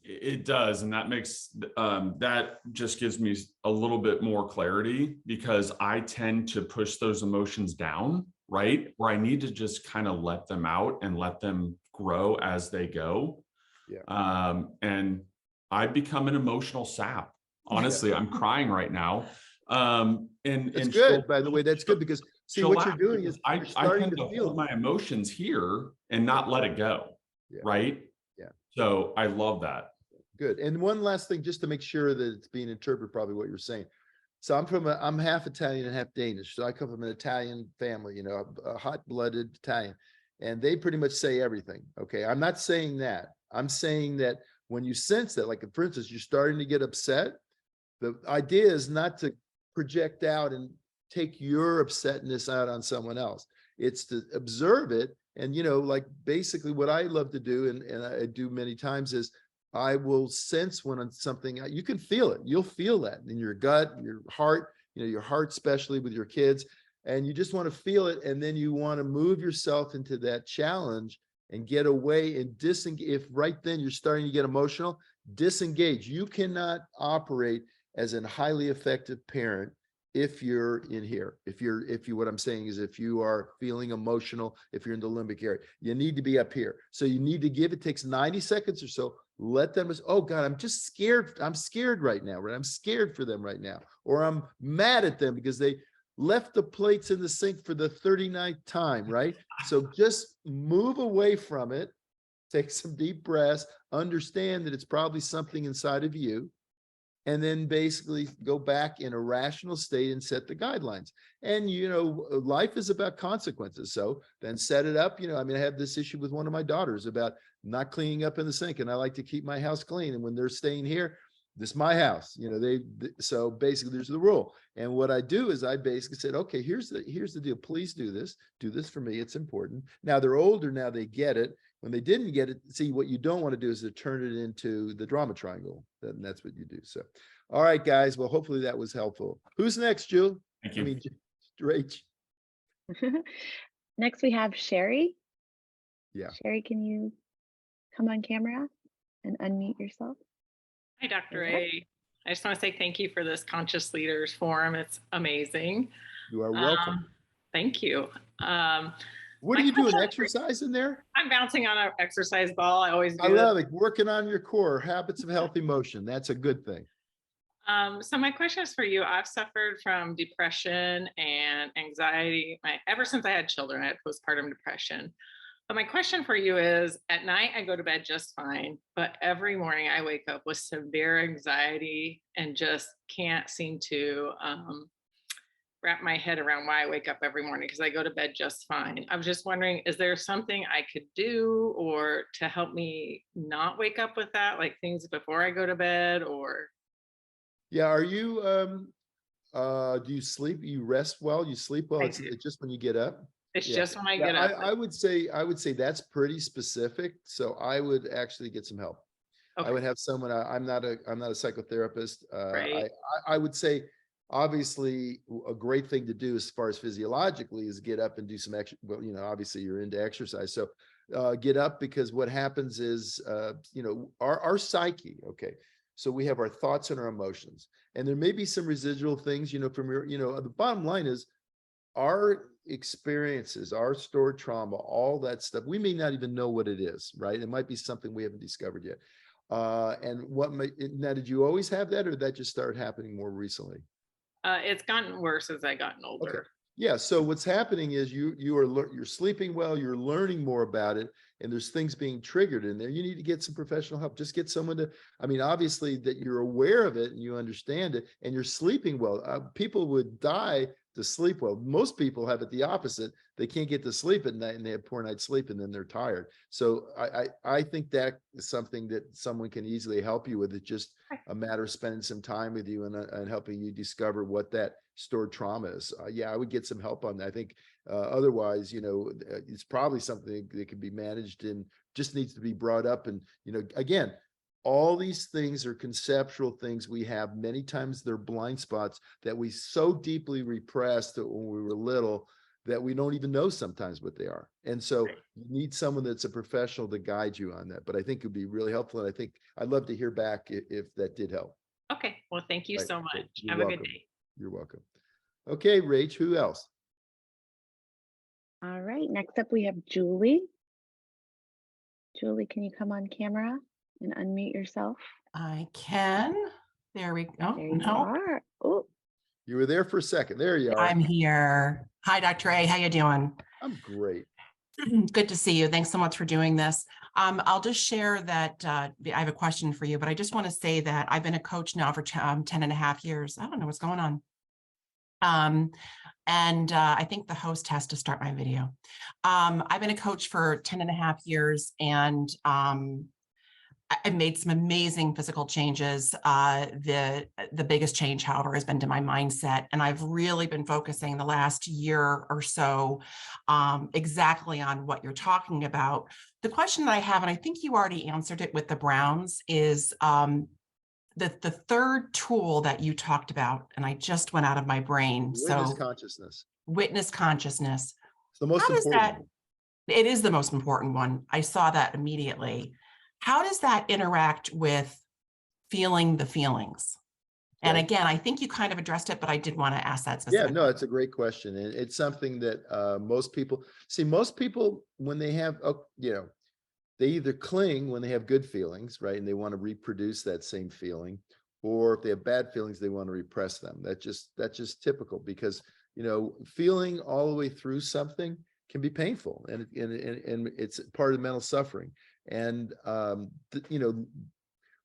It does. And that makes, that just gives me a little bit more clarity, because I tend to push those emotions down, right? Where I need to just kind of let them out and let them grow as they go.
Yeah.
And I've become an emotional sap. Honestly, I'm crying right now. That's
good. By the way, that's good, because see what you're doing is
I
starting
tend to
to feel
hold my emotions here and not let it go.
Yeah.
Right.
Yeah.
So I love that.
Good. And one last thing, just to make sure that it's being interpreted probably what you're saying. So I'm half Italian and half Danish. So I come from an Italian family, a hot-blooded Italian. and they pretty much say everything. Okay. I'm not saying that. I'm saying that when you sense that, like for instance, you're starting to get upset, the idea is not to project out and take your upsetness out on someone else. It's to observe it. And, like basically what I love to do, and I do many times, is I will sense when something, you can feel it. You'll feel that in your gut, your heart, your heart, especially with your kids. And you just want to feel it. And then you want to move yourself into that challenge and get away and disengage. If right then you're starting to get emotional, disengage. You cannot operate as a highly effective parent if you're in here. What I'm saying is, if you are feeling emotional, if you're in the limbic area, you need to be up here. So you need to it takes 90 seconds or so. Let them, oh God, I'm just scared. I'm scared right now, right? I'm scared for them right now. Or I'm mad at them because they left the plates in the sink for the 39th time, right? So just move away from it, take some deep breaths, understand that it's probably something inside of you, and then basically go back in a rational state and set the guidelines. And, life is about consequences. So then set it up. I have this issue with one of my daughters about not cleaning up in the sink, and I like to keep my house clean. And when they're staying here, this is my house, so basically there's the rule. And what I do is I basically said, okay, here's the deal. Please do this for me. It's important. Now they're older. Now they get it. When they didn't get it, see, what you don't want to do is to turn it into the drama triangle. And that's what you do. So, all right, guys. Well, hopefully that was helpful. Who's next, Jill?
Thank you.
Rach.
Next, we have Sherry.
Yeah.
Sherry, can you come on camera and unmute yourself?
Hi, Dr. A. I just want to say thank you for this Conscious Leaders Forum. It's amazing.
You are welcome.
Thank you.
What do you do, an exercise in there?
I'm bouncing on an exercise ball. I always do.
I love it. Working on your core, habits of healthy motion. That's a good thing.
So my question is for you. I've suffered from depression and anxiety. Ever since I had children, I had postpartum depression. But my question for you is, at night I go to bed just fine, but every morning I wake up with severe anxiety and just can't seem to wrap my head around why I wake up every morning, because I go to bed just fine. I was just wondering, is there something I could do or to help me not wake up with that, like things before I go to bed? Or
yeah, are you do you sleep? You rest well? You sleep well? It's just when you get up?
It's just when I get up.
I would say that's pretty specific. So I would actually get some help. Okay. I would have someone. I'm not a psychotherapist.
Right.
I would say, obviously, a great thing to do as far as physiologically is get up and do some extra. Well, obviously you're into exercise, so get up, because what happens is, our psyche. Okay, so we have our thoughts and our emotions, and there may be some residual things, from your, the bottom line is, our experiences, our stored trauma, all that stuff, we may not even know what it is, right? It might be something we haven't discovered yet. And now, did you always have that, or did that just start happening more recently?
It's gotten worse as I gotten older.
Okay. Yeah. So what's happening is you're sleeping well, you're learning more about it, and there's things being triggered in there. You need to get some professional help. Just get someone to, obviously that you're aware of it and you understand it and you're sleeping well. People would die to sleep well. Most people have it the opposite. They can't get to sleep at night and they have poor night's sleep and then they're tired. So I think that is something that someone can easily help you with. It's just a matter of spending some time with you and helping you discover what that stored trauma is. I would get some help on that. I think otherwise, it's probably something that can be managed and just needs to be brought up. And, again, all these things are conceptual things we have. Many times they're blind spots that we so deeply repressed when we were little that we don't even know sometimes what they are. And so you need someone that's a professional to guide you on that. But I think it'd be really helpful. And I think I'd love to hear back if that did help.
Okay. Well, thank you so much.
You're
Have
welcome.
a good day.
You're welcome. Okay, Rach, who else?
All right. Next up, we have Julie. Julie, can you come on camera and unmute yourself?
I can. There we go.
There you are. Oh,
You were there for a second. There you are.
I'm here. Hi, Dr. A. How you doing?
I'm great.
Good to see you. Thanks so much for doing this. I'll just share that I have a question for you, but I just want to say that I've been a coach now for 10 and a half years. I don't know what's going on. And I think the host has to start my video. I've been a coach for 10 and a half years, and I've made some amazing physical changes. The biggest change, however, has been to my mindset. And I've really been focusing the last year or so exactly on what you're talking about. The question that I have, and I think you already answered it with the Browns, is the third tool that you talked about, and I just went out of my brain.
Witness
So
consciousness.
witness consciousness.
It's the most
How does
important.
that, it is the most important one. I saw that immediately. How does that interact with feeling the feelings? And
Okay.
again, I think you kind of addressed it, but I did want to ask that
Yeah,
specifically.
no, it's a great question. And it's something that most people when they have, they either cling when they have good feelings, right? And they want to reproduce that same feeling, or if they have bad feelings, they want to repress them. That's just typical, because, feeling all the way through something can be painful, and it's part of mental suffering. And,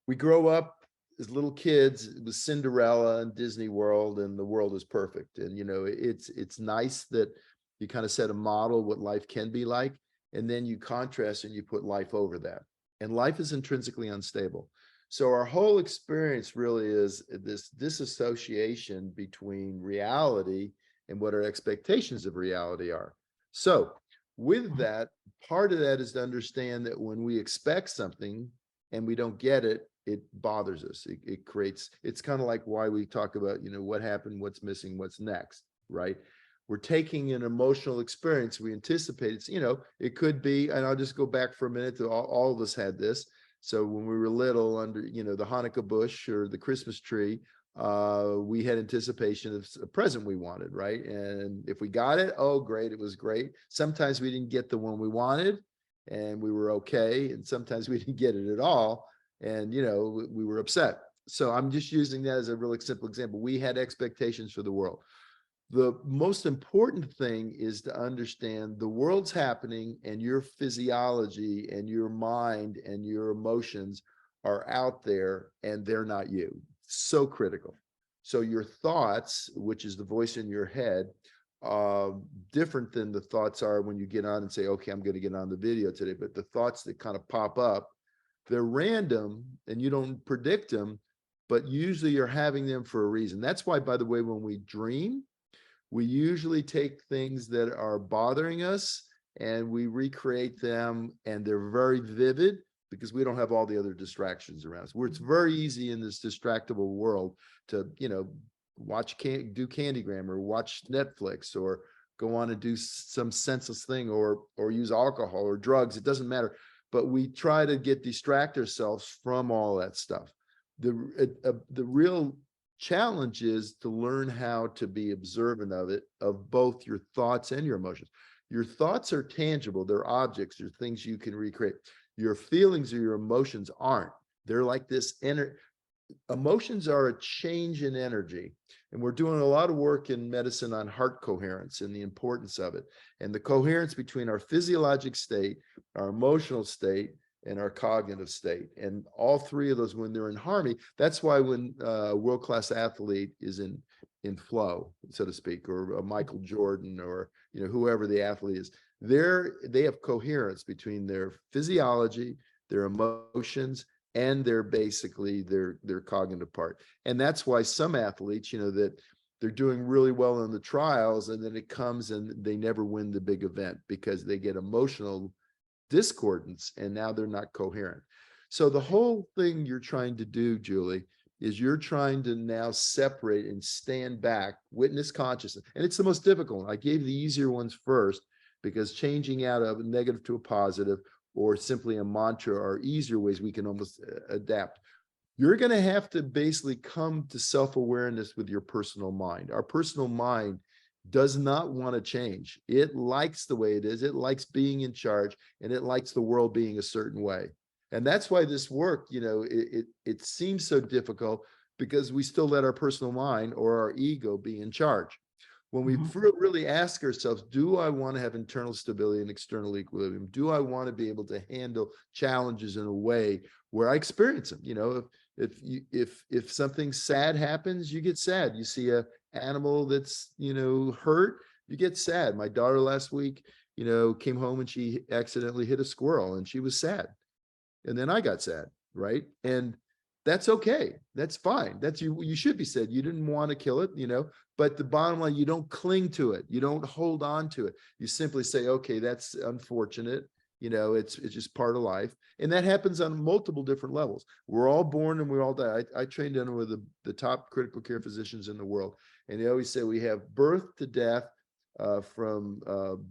we grow up as little kids with Cinderella and Disney World, and the world is perfect. And, it's nice that you kind of set a model what life can be like, and then you contrast and you put life over that. And life is intrinsically unstable. So our whole experience really is this disassociation between reality and what our expectations of reality are. So with that, part of that is to understand that when we expect something and we don't get it, it bothers us. It creates, it's kind of like why we talk about, what happened, what's missing, what's next, right? We're taking an emotional experience. We anticipate it's, it could be, and I'll just go back for a minute to all of us had this. So when we were little, under, the Hanukkah bush or the Christmas tree, we had anticipation of a present we wanted, right? And if we got it, oh, great, it was great. Sometimes we didn't get the one we wanted and we were okay. And sometimes we didn't get it at all. And, we were upset. So I'm just using that as a really simple example. We had expectations for the world. The most important thing is to understand the world's happening, and your physiology and your mind and your emotions are out there, and they're not you. So critical. So your thoughts, which is the voice in your head, different than the thoughts are when you get on and say, okay, I'm going to get on the video today. But the thoughts that kind of pop up, they're random and you don't predict them, but usually you're having them for a reason. That's why, by the way, when we dream, we usually take things that are bothering us and we recreate them, and they're very vivid because we don't have all the other distractions around us. Where it's very easy in this distractible world to, watch, do Candygram or watch Netflix or go on and do some senseless thing or use alcohol or drugs. It doesn't matter. But we try to distract ourselves from all that stuff. The real challenge is to learn how to be observant of both your thoughts and your emotions. Your thoughts are tangible. They're objects. They're things you can recreate. Your feelings or your emotions aren't. They're like this emotions are a change in energy. And we're doing a lot of work in medicine on heart coherence and the importance of it, and the coherence between our physiologic state, our emotional state, and our cognitive state. And all three of those, when they're in harmony, that's why when a world-class athlete is in flow, so to speak, or a Michael Jordan, or whoever the athlete is, they have coherence between their physiology, their emotions, and they're basically their cognitive part. And that's why some athletes, that they're doing really well in the trials, and then it comes and they never win the big event because they get emotional discordance and now they're not coherent. So the whole thing you're trying to do, Julie, is you're trying to now separate and stand back, witness consciousness. And it's the most difficult. I gave the easier ones first because changing out of a negative to a positive or simply a mantra are easier ways we can almost adapt. You're going to have to basically come to self-awareness with your personal mind. Our personal mind does not want to change. It likes the way it is. It likes being in charge, and it likes the world being a certain way. And that's why this work, it seems so difficult, because we still let our personal mind or our ego be in charge. When we really ask ourselves, do I want to have internal stability and external equilibrium? Do I want to be able to handle challenges in a way where I experience them? If something sad happens, you get sad. You see a animal that's, hurt, you get sad. My daughter last week, came home and she accidentally hit a squirrel and she was sad. And then I got sad, right? And that's okay. That's fine. That's you should be sad. You didn't want to kill it, but the bottom line, you don't cling to it. You don't hold on to it. You simply say, okay, that's unfortunate. It's just part of life. And that happens on multiple different levels. We're all born and we all die. I trained under with the top critical care physicians in the world. And they always say we have birth to death, from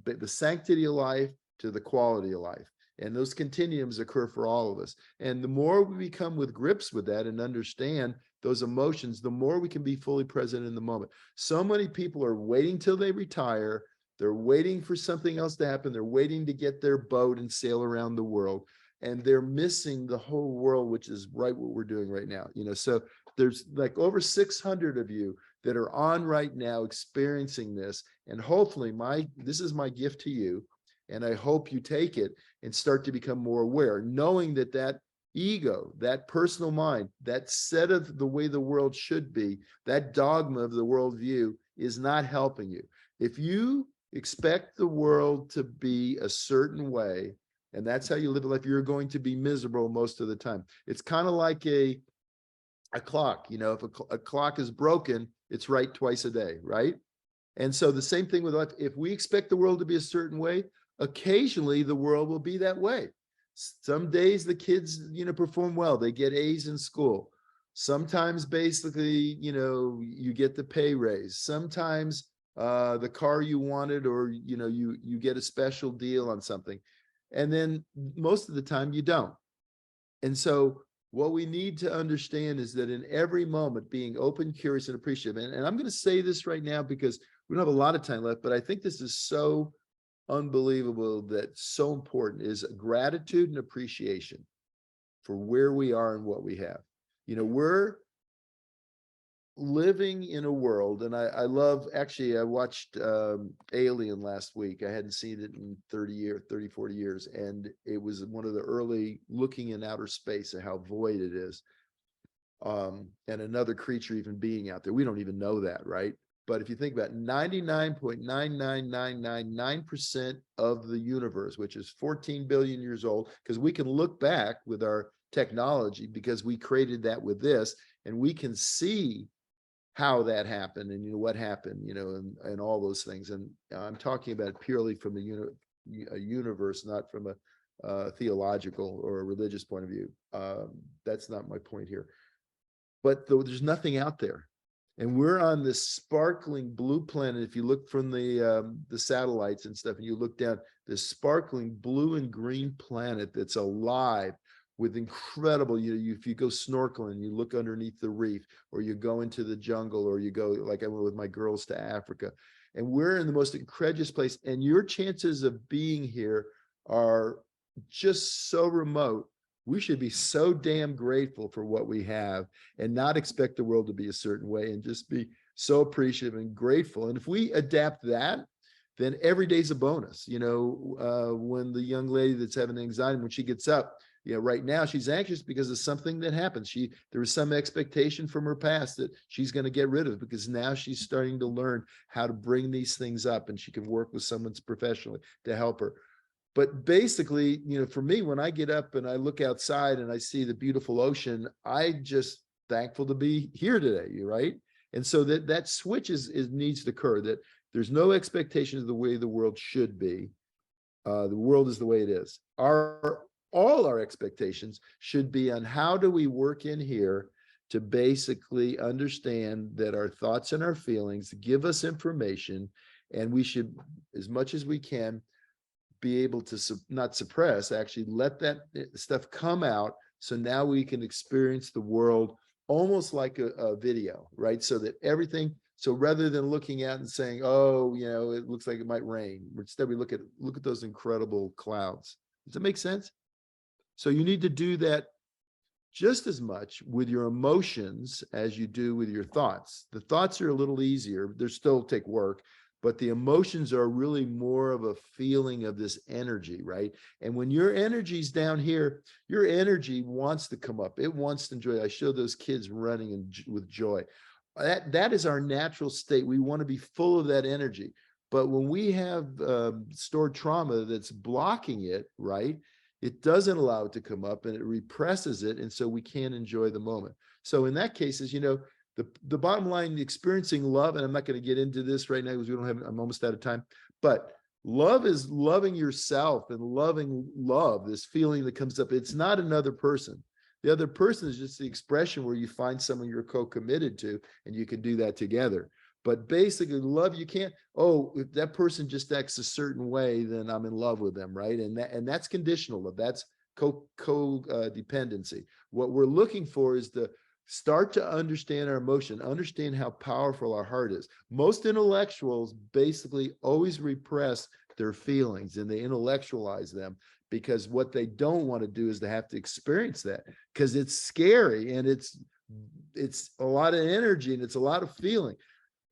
the sanctity of life to the quality of life. And those continuums occur for all of us. And the more we become with grips with that and understand those emotions, the more we can be fully present in the moment. So many people are waiting till they retire. They're waiting for something else to happen. They're waiting to get their boat and sail around the world. And they're missing the whole world, which is right what we're doing right now. So there's like over 600 of you that are on right now experiencing this. And hopefully this is my gift to you. And I hope you take it and start to become more aware, knowing that ego, that personal mind, that set of the way the world should be, that dogma of the worldview is not helping you. If you expect the world to be a certain way, and that's how you live life, you're going to be miserable most of the time. It's kind of like a clock. If a clock is broken, it's right twice a day, right? And so the same thing with life. If we expect the world to be a certain way, occasionally the world will be that way. Some days the kids, perform well. They get A's in school. Sometimes basically, you get the pay raise. Sometimes the car you wanted, or, you get a special deal on something. And then most of the time you don't. And so what we need to understand is that in every moment, being open, curious, and appreciative. And I'm going to say this right now because we don't have a lot of time left, but I think this is so unbelievable, that's so important, is gratitude and appreciation for where we are and what we have. We're living in a world, and I love, actually, I watched Alien last week. I hadn't seen it in 30, 40 years. And it was one of the early looking in outer space at how void it is. And another creature even being out there. We don't even know that, right? But if you think about 99.99999% of the universe, which is 14 billion years old, because we can look back with our technology because we created that with this, and we can see how that happened and what happened, and all those things. And I'm talking about it purely from a universe, not from a theological or a religious point of view. That's not my point here. But there's nothing out there. And we're on this sparkling blue planet. If you look from the satellites and stuff, and you look down, this sparkling blue and green planet that's alive with incredible, if you go snorkeling, you look underneath the reef, or you go into the jungle, or you go, like I went with my girls to Africa, and we're in the most incredulous place. And your chances of being here are just so remote. We should be so damn grateful for what we have and not expect the world to be a certain way, and just be so appreciative and grateful. And if we adapt that, then every day's a bonus. When the young lady that's having anxiety, when she gets up, right now she's anxious because of something that happened. There was some expectation from her past that she's going to get rid of, because now she's starting to learn how to bring these things up, and she can work with someone professionally to help her. But basically, for me, when I get up and I look outside and I see the beautiful ocean, I just thankful to be here today, right? And so that switch needs to occur, that there's no expectation of the way the world should be. The world is the way it is. All our expectations should be on how do we work in here to basically understand that our thoughts and our feelings give us information, and we should, as much as we can, be able to not suppress, actually let that stuff come out. So now we can experience the world almost like a video, right? So that everything, so rather than looking at and saying, oh, it looks like it might rain, instead we look at those incredible clouds. Does that make sense? So you need to do that just as much with your emotions as you do with your thoughts. The thoughts are a little easier. They still take work, but the emotions are really more of a feeling of this energy, right? And when your energy's down here, your energy wants to come up. It wants to enjoy. I show those kids running with joy. that is our natural state. We want to be full of that energy. But when we have stored trauma that's blocking it, right, it doesn't allow it to come up and it represses it. And so we can't enjoy the moment. So in that case, you know, the bottom line, experiencing love, and I'm not going to get into this right now because we don't have, I'm almost out of time, but love is loving yourself and loving love, this feeling that comes up. It's not another person. The other person is just the expression where you find someone you're co-committed to and you can do that together. But basically love, you can't, oh, if that person just acts a certain way, then I'm in love with them, right? And that's conditional love. That's co-dependency. What we're looking for is the start to understand our emotion, understand how powerful our heart is. Most intellectuals basically always repress their feelings and they intellectualize them because what they don't want to do is to have to experience that because it's scary and it's a lot of energy and it's a lot of feeling.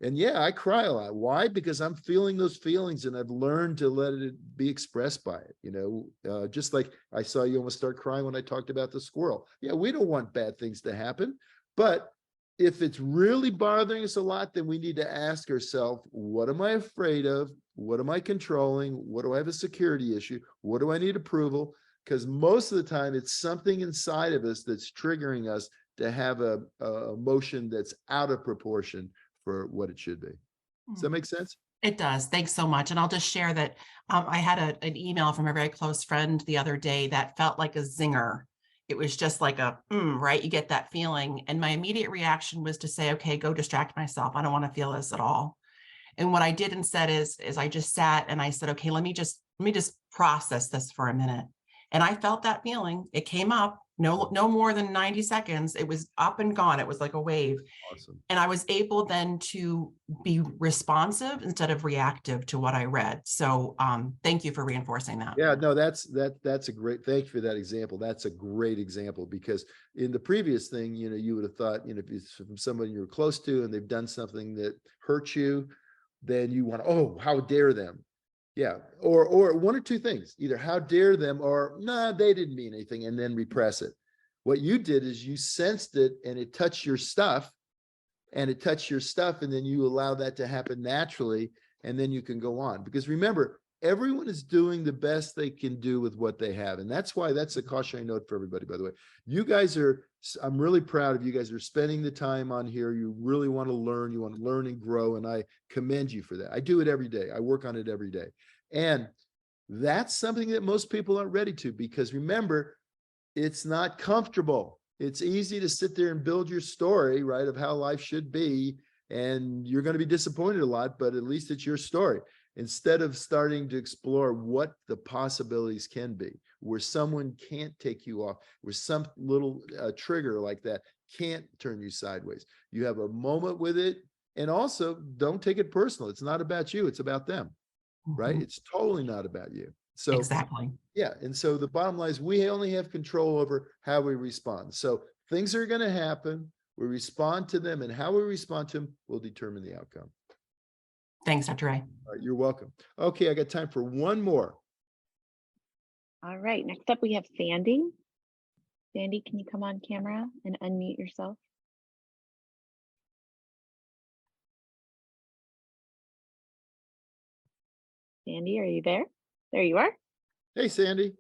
And yeah, I cry a lot. Why? Because I'm feeling those feelings and I've learned to let it be expressed by it. You know, just like I saw you almost start crying when I talked about the squirrel. Yeah, we don't want bad things to happen. But if it's really bothering us a lot, then we need to ask ourselves, what am I afraid of? What am I controlling? What do I have a security issue? What do I need approval? Because most of the time it's something inside of us that's triggering us to have a emotion that's out of proportion for what it should be. Does that make sense?
It does. Thanks so much. And I'll just share that I had an email from a very close friend the other day that felt like a zinger. It was just like a, right? You get that feeling. And my immediate reaction was to say, okay, go distract myself. I don't want to feel this at all. And what I did instead is I just sat and I said, okay, let me just process this for a minute. And I felt that feeling. It came up, no more than 90 seconds. It was up and gone. It was like a wave.
Awesome.
And I was able then to be responsive instead of reactive to what I read. So thank you for reinforcing that.
Yeah, no, that's a great, thank you for that example. That's a great example because in the previous thing, you know, you would have thought, you know, if it's from somebody you're close to and they've done something that hurts you, then you want, oh, how dare them? Yeah. Or one or two things, either how dare them or nah, they didn't mean anything and then repress it. What you did is you sensed it and it touched your stuff and then you allow that to happen naturally and then you can go on. Because remember, everyone is doing the best they can do with what they have. And that's why that's a cautionary note for everybody, by the way. You guys are, I'm really proud of you guys are spending the time on here. You really want to learn, you want to learn and grow. And I commend you for that. I do it every day. I work on it every day. And that's something that most people aren't ready to, because remember, it's not comfortable. It's easy to sit there and build your story, right, of how life should be. And you're going to be disappointed a lot, but at least it's your story. Instead of starting to explore what the possibilities can be, where someone can't take you off, where some little trigger like that can't turn you sideways. You have a moment with it. And also don't take it personal. It's not about you. It's about them, right? It's totally not about you. So
exactly.
Yeah. And so the bottom line is we only have control over how we respond. So things are going to happen. We respond to them, and how we respond to them will determine the outcome.
Thanks, Dr. Ray.
All right, you're welcome. Okay, I got time for one more.
All right, next up we have Sandy. Sandy, can you come on camera and unmute yourself? Sandy, are you there? There you are.
Hey, Sandy.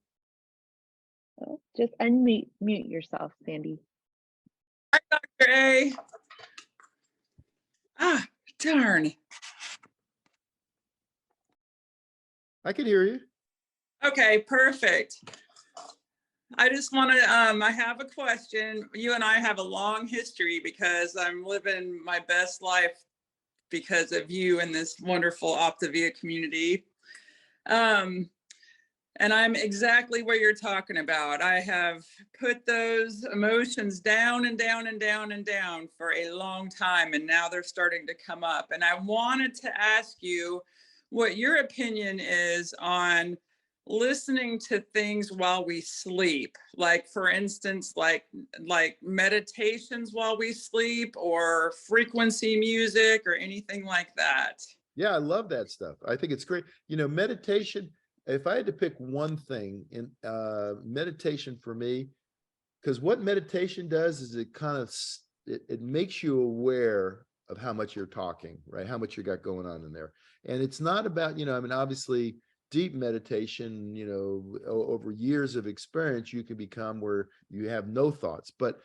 Oh, just unmute yourself, Sandy.
Hi, Dr. A. Ah, darn.
I can hear you.
Okay, perfect. I just want to, I have a question. You and I have a long history because I'm living my best life because of you and this wonderful Optavia community. And I'm exactly what you're talking about. I have put those emotions down and down and down and down for a long time, and now they're starting to come up. And I wanted to ask you what your opinion is on listening to things while we sleep. Like, for instance, like meditations while we sleep, or frequency music, or anything like that.
Yeah, I love that stuff. I think it's great. You know, meditation, if I had to pick one thing in meditation for me, because what meditation does is it kind of, it makes you aware of how much you're talking, right? How much you got going on in there. And it's not about, I mean, obviously deep meditation, over years of experience, you can become where you have no thoughts. But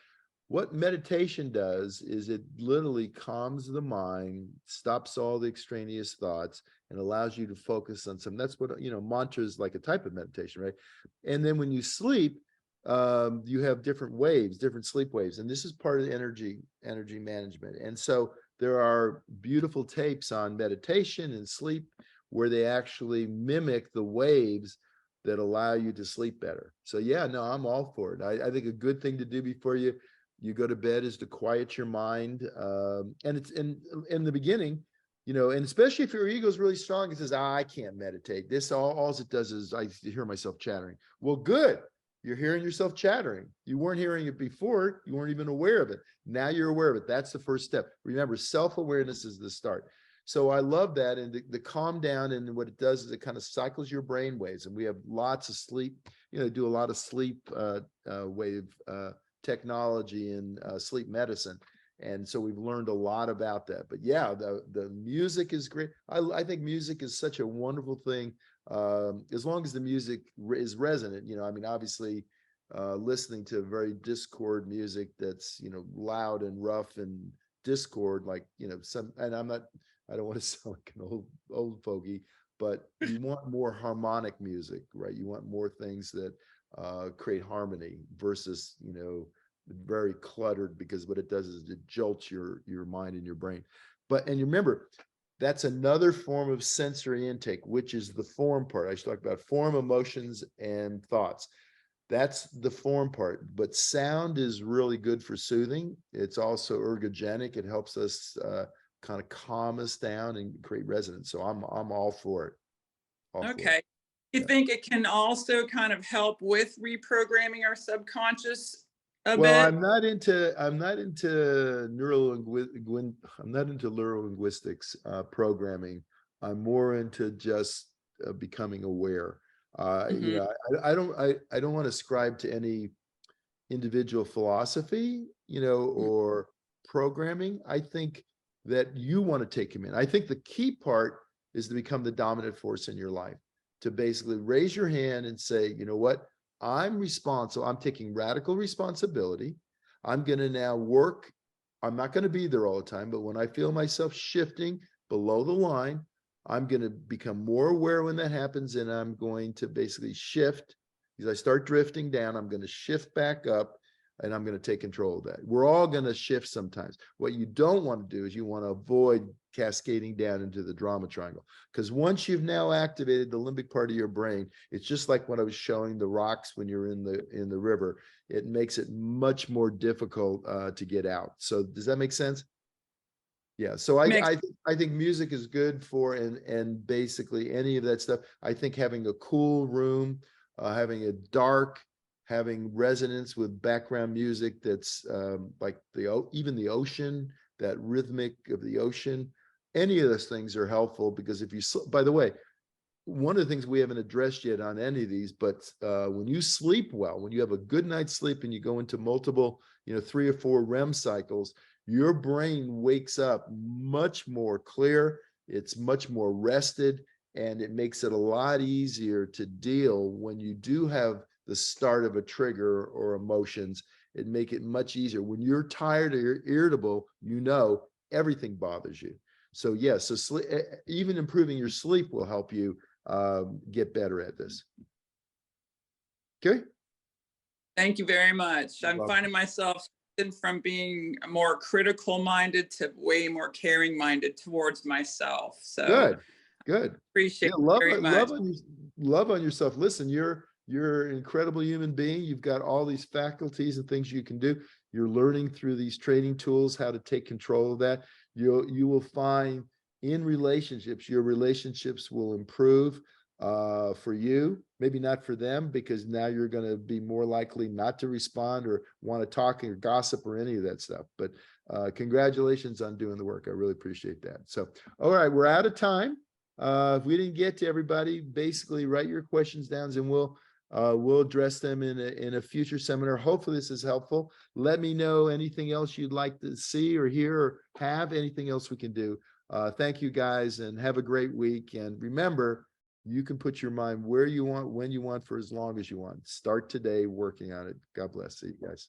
what meditation does is it literally calms the mind, stops all the extraneous thoughts, and allows you to focus on something. That's what, mantra is like a type of meditation, right? And then when you sleep, you have different waves, different sleep waves. And this is part of the energy management. And so there are beautiful tapes on meditation and sleep where they actually mimic the waves that allow you to sleep better. So yeah, no, I'm all for it. I think a good thing to do before you go to bed is to quiet your mind. And it's in the beginning, and especially if your ego is really strong, it says, I can't meditate. This all it does is I hear myself chattering. Well, good. You're hearing yourself chattering. You weren't hearing it before. You weren't even aware of it. Now you're aware of it. That's the first step. Remember, self-awareness is the start. So I love that. And the calm down, and what it does is it kind of cycles your brain waves. And we have lots of sleep, do a lot of sleep wave technology and sleep medicine. And so we've learned a lot about that. But yeah, the music is great. I think music is such a wonderful thing. As long as the music is resonant, I mean, obviously listening to very discord music that's, loud and rough and discord, like, and I don't want to sound like an old fogey, but you want more harmonic music, right? You want more things that create harmony versus, very cluttered, because what it does is it jolts your mind and your brain. And you remember, that's another form of sensory intake, which is the form part. I should talk about form, emotions, and thoughts. That's the form part. But sound is really good for soothing. It's also ergogenic. It helps us kind of calm us down and create resonance. So I'm all for it.
Okay. You think it can also kind of help with reprogramming our subconscious a bit?
I'm not into neuro-linguistics programming. I'm more into just becoming aware. I don't want to ascribe to any individual philosophy, or programming. I think that you want to take him in. I think the key part is to become the dominant force in your life, to basically raise your hand and say, you know what? I'm responsible. I'm taking radical responsibility. I'm going to now work. I'm not going to be there all the time, but when I feel myself shifting below the line, I'm going to become more aware when that happens. And I'm going to basically shift. As I start drifting down, I'm going to shift back up, and I'm going to take control of that. We're all going to shift sometimes. What you don't want to do is you want to avoid cascading down into the drama triangle. Because once you've now activated the limbic part of your brain, it's just like when I was showing the rocks when you're in the river. It makes it much more difficult to get out. So does that make sense? Yeah. So I think music is good for and basically any of that stuff. I think having a cool room, having a dark, having resonance with background music that's like even the ocean, that rhythmic of the ocean, any of those things are helpful. Because if you, by the way, one of the things we haven't addressed yet on any of these, but when you sleep well, when you have a good night's sleep and you go into multiple, 3 or 4 REM cycles, your brain wakes up much more clear. It's much more rested, and it makes it a lot easier to deal when you do have the start of a trigger or emotions. It make it much easier. When you're tired or you're irritable, everything bothers you. So yes, so sleep, even improving your sleep will help you get better at this. Okay.
Thank you very much. I'm finding myself from being more critical minded to way more caring minded towards myself. So
good.
Appreciate it very much.
Love on yourself. Listen, you're an incredible human being. You've got all these faculties and things you can do. You're learning through these training tools how to take control of that. You will find in relationships, your relationships will improve for you, maybe not for them, because now you're going to be more likely not to respond or want to talk or gossip or any of that stuff. But congratulations on doing the work. I really appreciate that. So, all right, we're out of time. If we didn't get to everybody, basically write your questions down and we'll We'll address them in a future seminar. Hopefully this is helpful. Let me know anything else you'd like to see or hear or have, anything else we can do. Thank you guys, and have a great week. And remember, you can put your mind where you want, when you want, for as long as you want. Start today working on it. God bless. See you guys.